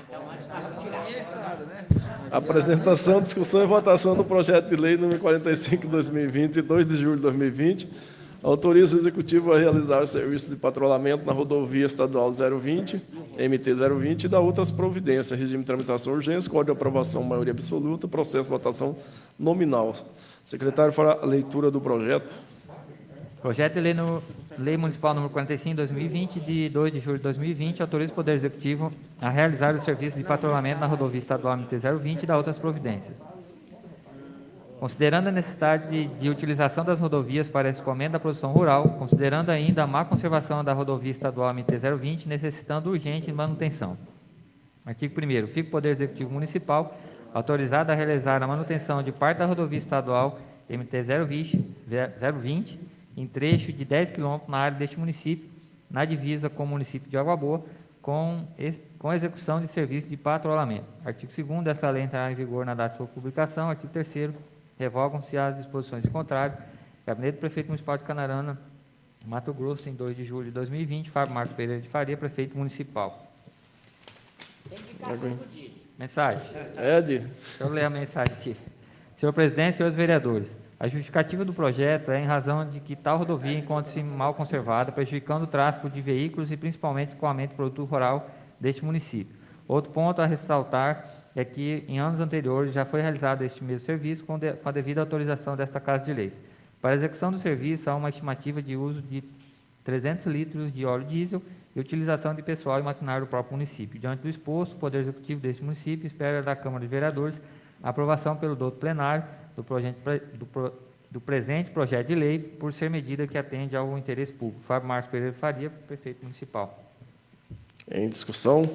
Então antes nós vamos tirar. Apresentação, discussão e votação do projeto de lei número 45 de 2020, 2 de julho de 2020, autoriza o Executivo a realizar o serviço de patrulhamento na rodovia estadual 020, MT 020, e da outras providências, regime de tramitação urgência, código de aprovação maioria absoluta, processo de votação nominal. Secretário, fará a leitura do projeto. Projeto de Lei Municipal número 45 de 2020, de 2 de julho de 2020, autoriza o Poder Executivo a realizar o serviço de patrulhamento na rodovia estadual MT 020 e da outras providências. Considerando a necessidade de utilização das rodovias para escoamento da produção rural, considerando ainda a má conservação da rodovia estadual MT 020, necessitando urgente de manutenção. Artigo 1º. Fica o Poder Executivo Municipal autorizado a realizar a manutenção de parte da rodovia estadual MT 020, em trecho de 10 km na área deste município, na divisa com o município de Água Boa, com execução de serviço de patrulhamento. Artigo 2º. Desta lei entrará em vigor na data de sua publicação. Artigo 3º. Revogam-se as disposições em contrário. Gabinete do Prefeito Municipal de Canarana, Mato Grosso, em 2 de julho de 2020. Fábio Marcos Pereira de Faria, Prefeito Municipal. Sem indicação do dia. Mensagem. Ed. Deixa eu ler a mensagem aqui. Senhor presidente, senhores vereadores, a justificativa do projeto é em razão de que tal rodovia encontra-se mal conservada, prejudicando o tráfego de veículos e principalmente o escoamento de produto rural deste município. Outro ponto a ressaltar é que, em anos anteriores, já foi realizado este mesmo serviço com a devida autorização desta Casa de Leis. Para a execução do serviço, há uma estimativa de uso de 300 litros de óleo diesel e utilização de pessoal e maquinário do próprio município. Diante do exposto, o Poder Executivo deste município espera da Câmara de Vereadores a aprovação pelo douto plenário do presente projeto de lei, por ser medida que atende ao interesse público. Fábio Marcos Pereira Faria, prefeito municipal. Em discussão?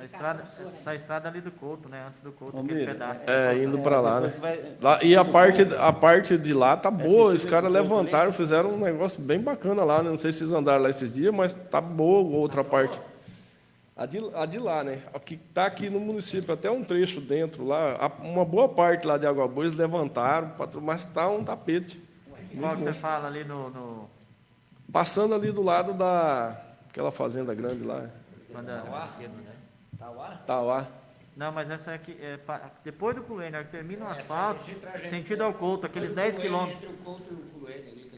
Essa estrada ali do Couto, né? Antes do Couto, aquele pedaço. Indo para lá, né? E a parte de lá tá boa, os caras levantaram, fizeram um negócio bem bacana lá, né? Não sei se vocês andaram lá esses dias, mas tá boa a outra parte. A de lá, né? O que está aqui no município, até um trecho dentro lá, uma boa parte lá de Água Boa, eles levantaram, mas está um tapete. Qual que você fala ali no... Passando ali do lado daquela fazenda grande lá. Tauá. Não, mas essa aqui, depois do Puluene, termina o asfalto, sentido ao Couto, aqueles 10 quilômetros.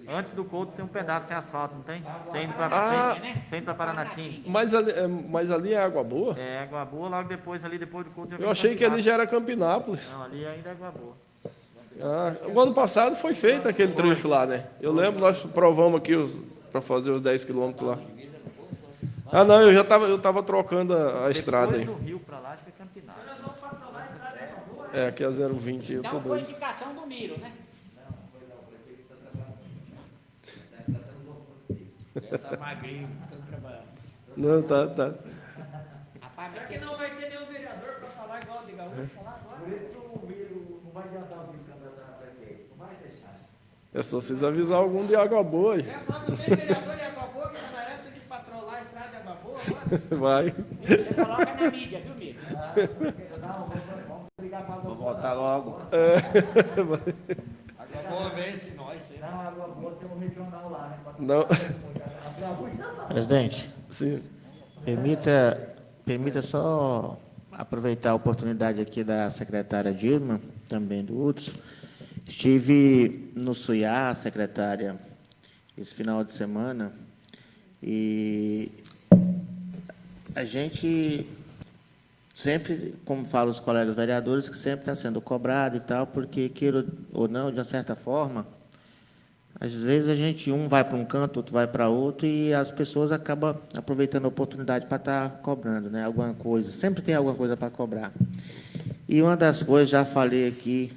Antes do Couto tem um pedaço sem asfalto, não tem? Sem indo para Paranatim. Mas ali é Água Boa? É, Água Boa, logo depois do Couto. Eu achei que ali já era Campinápolis. Não, ali ainda é Água Boa. O ano passado foi feito aquele trecho lá, né? Eu lembro, nós provamos aqui para fazer os 10 quilômetros lá. Não, eu estava trocando a estrada aí. Depois do Rio para lá, acho que é Campinápolis. Aqui é 020, eu tô Então foi doido. indicação do Miro, né? Tá magrinho, tá trabalhando. Não, tá. Será que não vai ter nenhum vereador para falar igual de Gaúcho falar agora? Por isso que o Miro não vai adiantar o campeonato aqui. Não vai deixar. É só vocês avisar algum de Água Boa aí. Não tem vereador de Água Boa que não tem que patrolar a estrada de Água Boa agora? Vai. Você coloca na mídia, viu, Miro? Vamos brigar para Vou voltar logo. Água Boa vence nós. Não, Água Boa tem um regional lá, né? Não. Presidente, Sim. permita só aproveitar a oportunidade aqui da secretária Dilma, também do Hudson. Estive no Suyá, secretária, esse final de semana, e a gente sempre, como falam os colegas vereadores, que sempre está sendo cobrado e tal, porque, queira ou não, de uma certa forma, às vezes um vai para um canto, outro vai para outro, e as pessoas acabam aproveitando a oportunidade para estar cobrando, né, alguma coisa. Sempre tem alguma coisa para cobrar. E uma das coisas, já falei aqui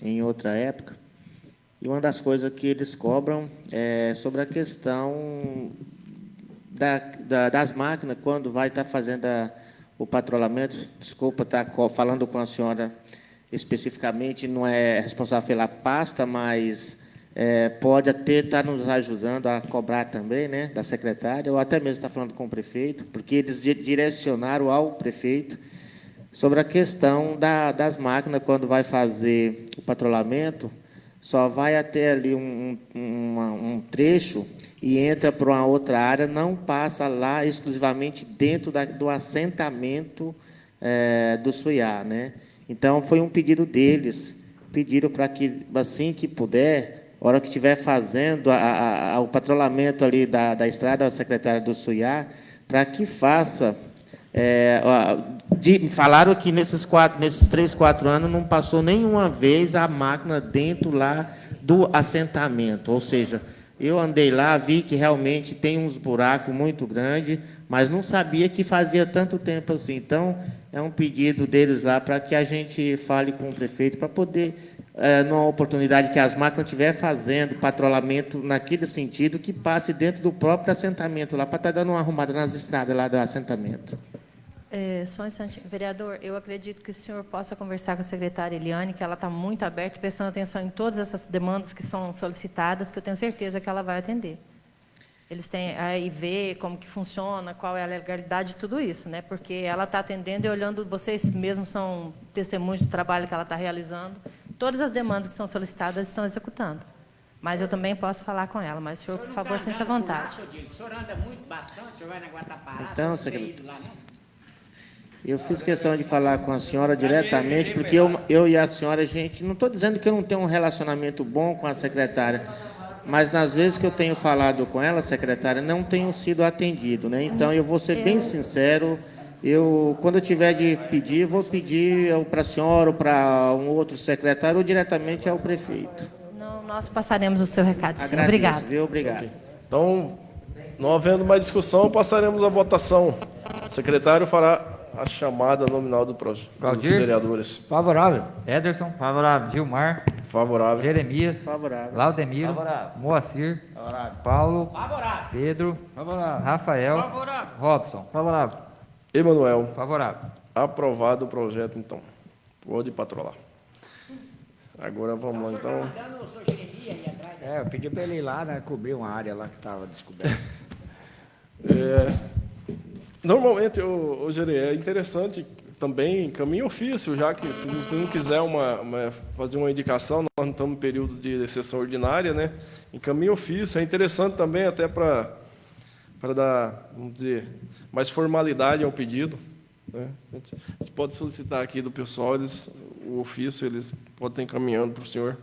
em outra época, e uma das coisas que eles cobram é sobre a questão das máquinas, quando vai estar fazendo o patrulhamento. Desculpa estar falando com a senhora especificamente, não é responsável pela pasta, mas pode até estar nos ajudando a cobrar também, né, da secretária, ou até mesmo estar falando com o prefeito, porque eles direcionaram ao prefeito sobre a questão das máquinas, quando vai fazer o patrulhamento, só vai até ali um trecho e entra para uma outra área, não passa lá exclusivamente dentro do assentamento do Suyá, né? Então, foi um pedido deles, pediram para que, assim que puder, a hora que estiver fazendo o patrulhamento ali da estrada, a secretária do Suyá, para que faça... falaram que nesses 3, 4 anos não passou nenhuma vez a máquina dentro lá do assentamento. Ou seja, eu andei lá, vi que realmente tem uns buracos muito grandes, mas não sabia que fazia tanto tempo assim. Então, é um pedido deles lá para que a gente fale com o prefeito, para poder, numa oportunidade que as máquinas estiver fazendo patrulhamento naquele sentido, que passe dentro do próprio assentamento lá, para estar dando uma arrumada nas estradas lá do assentamento. Só um instantinho. Vereador, eu acredito que o senhor possa conversar com a secretária Eliane, que ela está muito aberta, prestando atenção em todas essas demandas que são solicitadas, que eu tenho certeza que ela vai atender. Eles têm aí ver como que funciona, qual é a legalidade de tudo isso, né? Porque ela está atendendo e olhando, vocês mesmos são testemunhos do trabalho que ela está realizando. Todas as demandas que são solicitadas estão executando. Mas eu também posso falar com ela, mas o senhor, por favor, sinta-se à vontade. O senhor anda muito bastante, o senhor vai na Guatapara, Então, você tem ido lá, né? Eu fiz questão de falar com a senhora diretamente, porque eu e a senhora, gente, não estou dizendo que eu não tenho um relacionamento bom com a secretária, mas nas vezes que eu tenho falado com ela, secretária, não tenho sido atendido, né? Então, eu vou ser bem sincero, quando eu tiver de pedir, vou pedir para a senhora ou para um outro secretário ou diretamente ao prefeito. Não, nós passaremos o seu recado, sim. Agradeço, Obrigado. Viu? Obrigado. Então, Não havendo mais discussão, passaremos à votação. O secretário fará a chamada nominal dos Valdir? vereadores. Favorável. Ederson. Favorável. Gilmar. Favorável. Jeremias. Favorável. Laudemiro. Favorável. Moacir. Favorável. Paulo. Favorável. Pedro. Favorável. Rafael. Favorável. Robson. Favorável. Emanuel. Favorável. Aprovado o projeto, então. Pode patrolar. Agora vamos lá, então. Mandando o seu Jeremias aí atrás. Eu pedi para ele ir lá, né, cobrir uma área lá que estava descoberta. Normalmente, o Gerê, é interessante também caminho ofício, já que se não quiser fazer uma indicação, nós não estamos em período de sessão ordinária, né? Em caminho ofício, é interessante também até para dar, vamos dizer, mais formalidade ao pedido, né? A gente pode solicitar aqui do pessoal, o ofício, eles podem estar encaminhando para o senhor.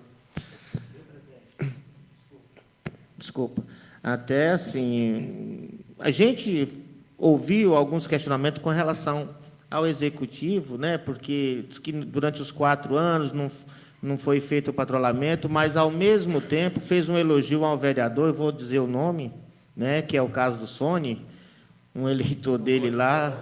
Desculpa. Até assim, a gente ouviu alguns questionamentos com relação ao executivo, né? Porque diz que durante os 4 anos não foi feito o patrulhamento, mas ao mesmo tempo fez um elogio ao vereador, eu vou dizer o nome, né? Que é o caso do Sony, um eleitor dele lá,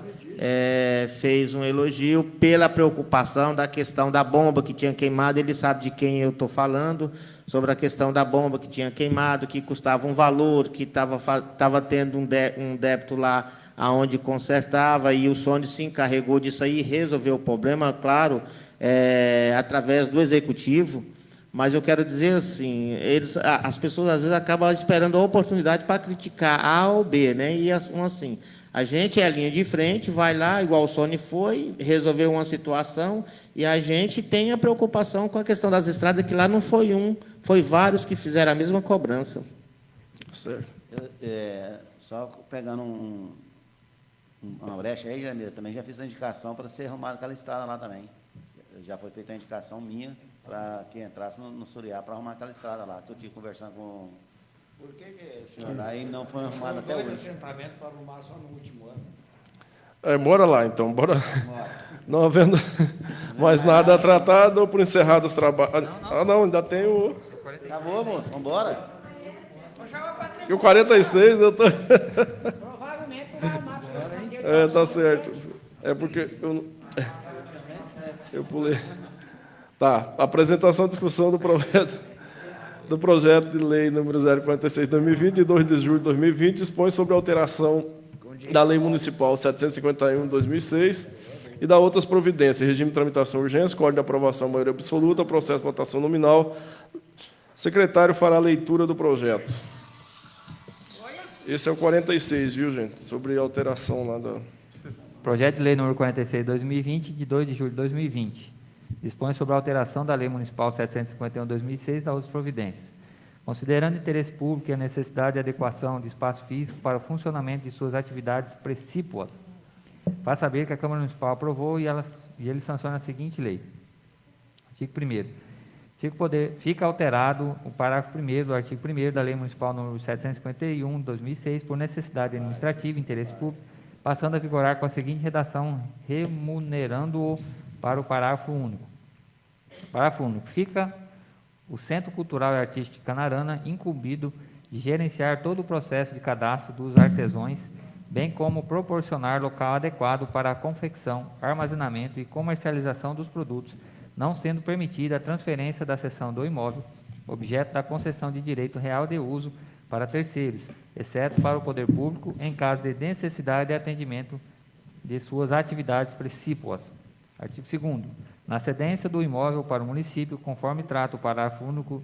fez um elogio pela preocupação da questão da bomba que tinha queimado. Ele sabe de quem eu estou falando, sobre a questão da bomba que tinha queimado, que custava um valor, que estava tendo um débito lá aonde consertava, e o Sony se encarregou disso aí e resolveu o problema, claro, através do executivo. Mas eu quero dizer assim, as pessoas às vezes acabam esperando a oportunidade para criticar A ou B, né? E assim, a gente é a linha de frente, vai lá, igual o Sony foi, resolveu uma situação, e a gente tem a preocupação com a questão das estradas, que lá não foi foi vários que fizeram a mesma cobrança. Certo. Só pegando uma brecha aí, Jamila, também já fiz a indicação para ser arrumada aquela estrada lá também. Já foi feita a indicação minha para que entrasse no Suriá para arrumar aquela estrada lá. Estou conversando com Por que o senhor lá e não foi arrumado até hoje. assentamento para arrumar só no último ano. Bora lá, então. Bora. Não havendo mais nada a tratar, dou por encerrado os trabalhos. Não, ainda tem o... Acabou, moço. Vamos embora. E o 46, eu tô... Provavelmente não vai arrumar, porque os canteiros tá certo. É porque eu pulei. Tá. Apresentação e discussão do projeto de lei número 046/2020, de 2 de julho de 2020, dispõe sobre a alteração da Lei Municipal 751/2006 e da outras providências, regime de tramitação urgência, código de aprovação maioria absoluta, processo de votação nominal. O secretário fará a leitura do projeto. Esse é o 46, viu, gente? Sobre a alteração lá da... Projeto de Lei número 46/2020, de 2 de julho de 2020. Dispõe sobre a alteração da Lei Municipal 751/2006 e das outras providências. Considerando o interesse público e a necessidade de adequação de espaço físico para o funcionamento de suas atividades precípuas, faz saber que a Câmara Municipal aprovou e ele sanciona a seguinte lei. Artigo 1º. Fica alterado o parágrafo 1º do artigo 1º da Lei Municipal número 751, de 2006, por necessidade administrativa e interesse público, passando a vigorar com a seguinte redação, remunerando-o para o parágrafo único. Parágrafo único. Fica o Centro Cultural e Artístico de Canarana incumbido de gerenciar todo o processo de cadastro dos artesãos, bem como proporcionar local adequado para a confecção, armazenamento e comercialização dos produtos, não sendo permitida a transferência da cessão do imóvel, objeto da concessão de direito real de uso para terceiros, exceto para o poder público, em caso de necessidade de atendimento de suas atividades precípuas. Artigo 2º. Na cedência do imóvel para o município, conforme trata o parágrafo único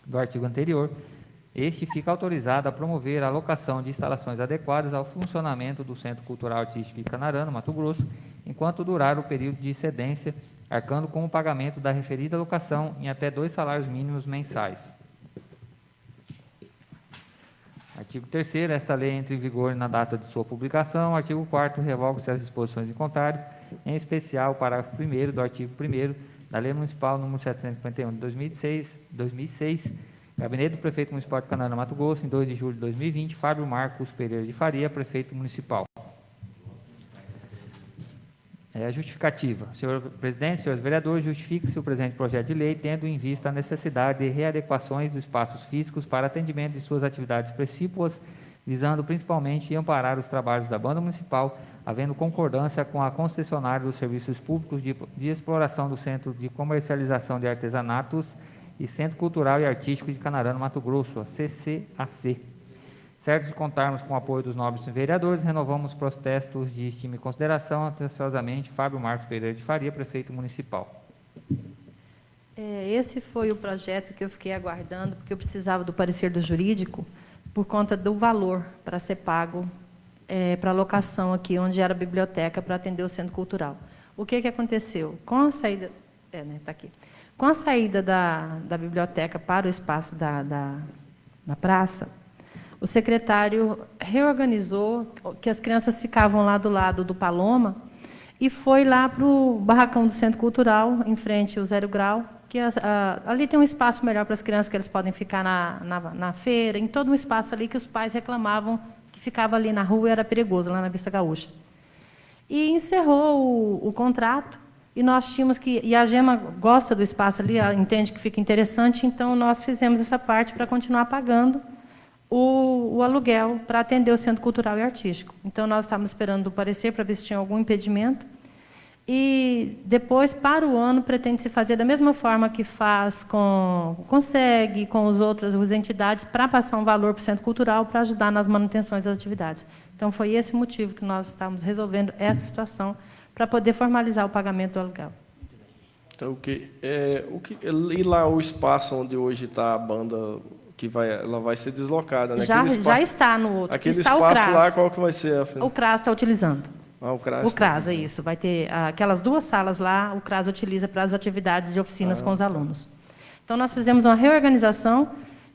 do artigo anterior, este fica autorizado a promover a locação de instalações adequadas ao funcionamento do Centro Cultural Artístico de Canarana, Mato Grosso, enquanto durar o período de cedência, arcando com o pagamento da referida locação em até 2 salários mínimos mensais. Artigo 3º. Esta lei entra em vigor na data de sua publicação. Artigo 4º. Revoga-se as disposições em contrário, em especial o parágrafo 1º do artigo 1º da Lei Municipal número 751 de 2006, Gabinete do Prefeito Municipal de Canarana, Mato Grosso, em 2 de julho de 2020, Fábio Marcos Pereira de Faria, Prefeito Municipal. Justificativa. Senhor Presidente, senhores vereadores, justifique-se o presente projeto de lei, tendo em vista a necessidade de readequações dos espaços físicos para atendimento de suas atividades precípuas, visando principalmente amparar os trabalhos da banda municipal, havendo concordância com a concessionária dos serviços públicos de exploração do Centro de Comercialização de Artesanatos e Centro Cultural e Artístico de Canarana, Mato Grosso, a CCAC. Certo de contarmos com o apoio dos nobres vereadores, renovamos os protestos de estima e consideração. Atenciosamente, Fábio Marcos Pereira de Faria, prefeito municipal. Esse foi o projeto que eu fiquei aguardando, porque eu precisava do parecer do jurídico, por conta do valor para ser pago para a locação aqui, onde era a biblioteca, para atender o Centro Cultural. O que aconteceu? Com a saída... tá aqui. Com a saída da biblioteca para o espaço da praça, o secretário reorganizou, que as crianças ficavam lá do lado do Paloma, e foi lá para o barracão do Centro Cultural, em frente ao 0 Grau, que ali tem um espaço melhor para as crianças, que eles podem ficar na feira, em todo um espaço ali que os pais reclamavam que ficava ali na rua e era perigoso, lá na Vista Gaúcha. E encerrou o contrato, e nós tínhamos que... E a Gema gosta do espaço ali, ela entende que fica interessante, então nós fizemos essa parte para continuar pagando o aluguel para atender o Centro Cultural e Artístico. Então, nós estávamos esperando o parecer para ver se tinha algum impedimento. E depois, para o ano, pretende-se fazer da mesma forma que faz consegue com as outras entidades, para passar um valor para o Centro Cultural para ajudar nas manutenções das atividades. Então, foi esse o motivo que nós estávamos resolvendo essa situação, para poder formalizar o pagamento do aluguel. Então, e lá o espaço onde hoje está a banda, ela vai ser deslocada, né? Já está no outro. Aquele está espaço lá, qual que vai ser? O CRAS está utilizando. O CRAS. O CRAS, é isso. Vai ter aquelas 2 salas lá, o CRAS utiliza para as atividades de oficinas com os alunos. Então, nós fizemos uma reorganização,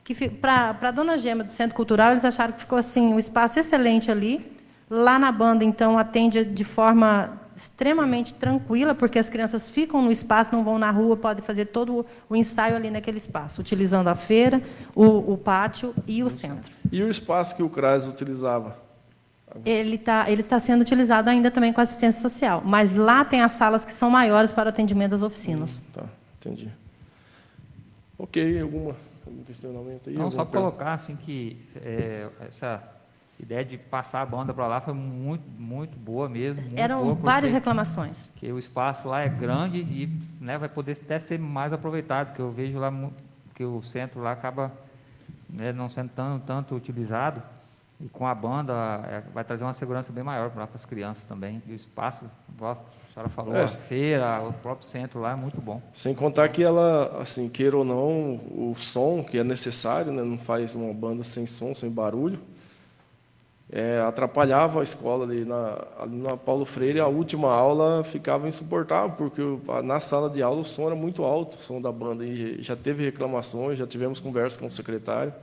que para a dona Gema do Centro Cultural, eles acharam que ficou assim, um espaço excelente ali. Lá na banda, então, atende de forma extremamente tranquila, porque as crianças ficam no espaço, não vão na rua, podem fazer todo o ensaio ali naquele espaço, utilizando a feira, o pátio e o centro. E o espaço que o CRAS utilizava? Ele está sendo utilizado ainda também com assistência social, mas lá tem as salas que são maiores para o atendimento das oficinas. Tá, entendi. Ok, algum questionamento aí? Não, só colocar assim que essa ideia de passar a banda para lá foi muito, muito boa mesmo. Muito Eram boa, várias reclamações. Que o espaço lá é grande e, né, vai poder até ser mais aproveitado, porque eu vejo lá que o centro lá acaba, né, não sendo tanto utilizado, e com a banda vai trazer uma segurança bem maior para as crianças também. E o espaço, a senhora falou, a feira, o próprio centro lá é muito bom. Sem contar que ela, assim, queira ou não, o som que é necessário, né, não faz uma banda sem som, sem barulho. Atrapalhava a escola ali na Paulo Freire. A última aula ficava insuportável, porque na sala de aula o som era muito alto, o som da banda. E já teve reclamações, já tivemos conversas com o secretário.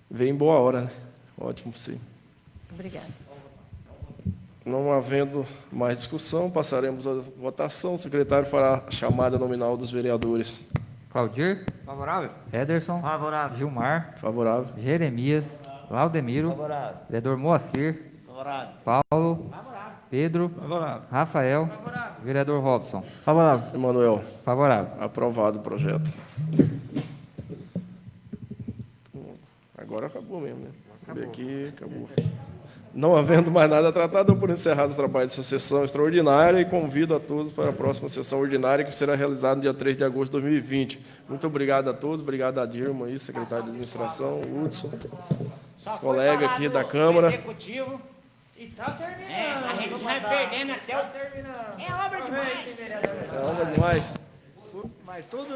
Veio em boa hora, né? Ótimo, sim. Obrigada. Não havendo mais discussão, passaremos à votação. O secretário fará a chamada nominal dos vereadores. Claudir? Favorável. Ederson? Favorável. Gilmar? Favorável. Jeremias? Laudemiro? Favorável. Vereador Moacir? Favorável. Paulo? Pedro? Favorável. Rafael? Vereador Robson? Favorável. Emanuel? Favorável. Aprovado o projeto. Agora acabou mesmo, né? Aqui acabou. Não havendo mais nada tratado, por encerrado os trabalhos dessa sessão extraordinária e convido a todos para a próxima sessão ordinária, que será realizada no dia 3 de agosto de 2020. Muito obrigado a todos, obrigado a Dilma, secretário de administração, Hudson, os colegas aqui da Câmara. Executivo. E tá terminando. A gente vai perdendo até o... É obra demais. É obra demais. Mas tudo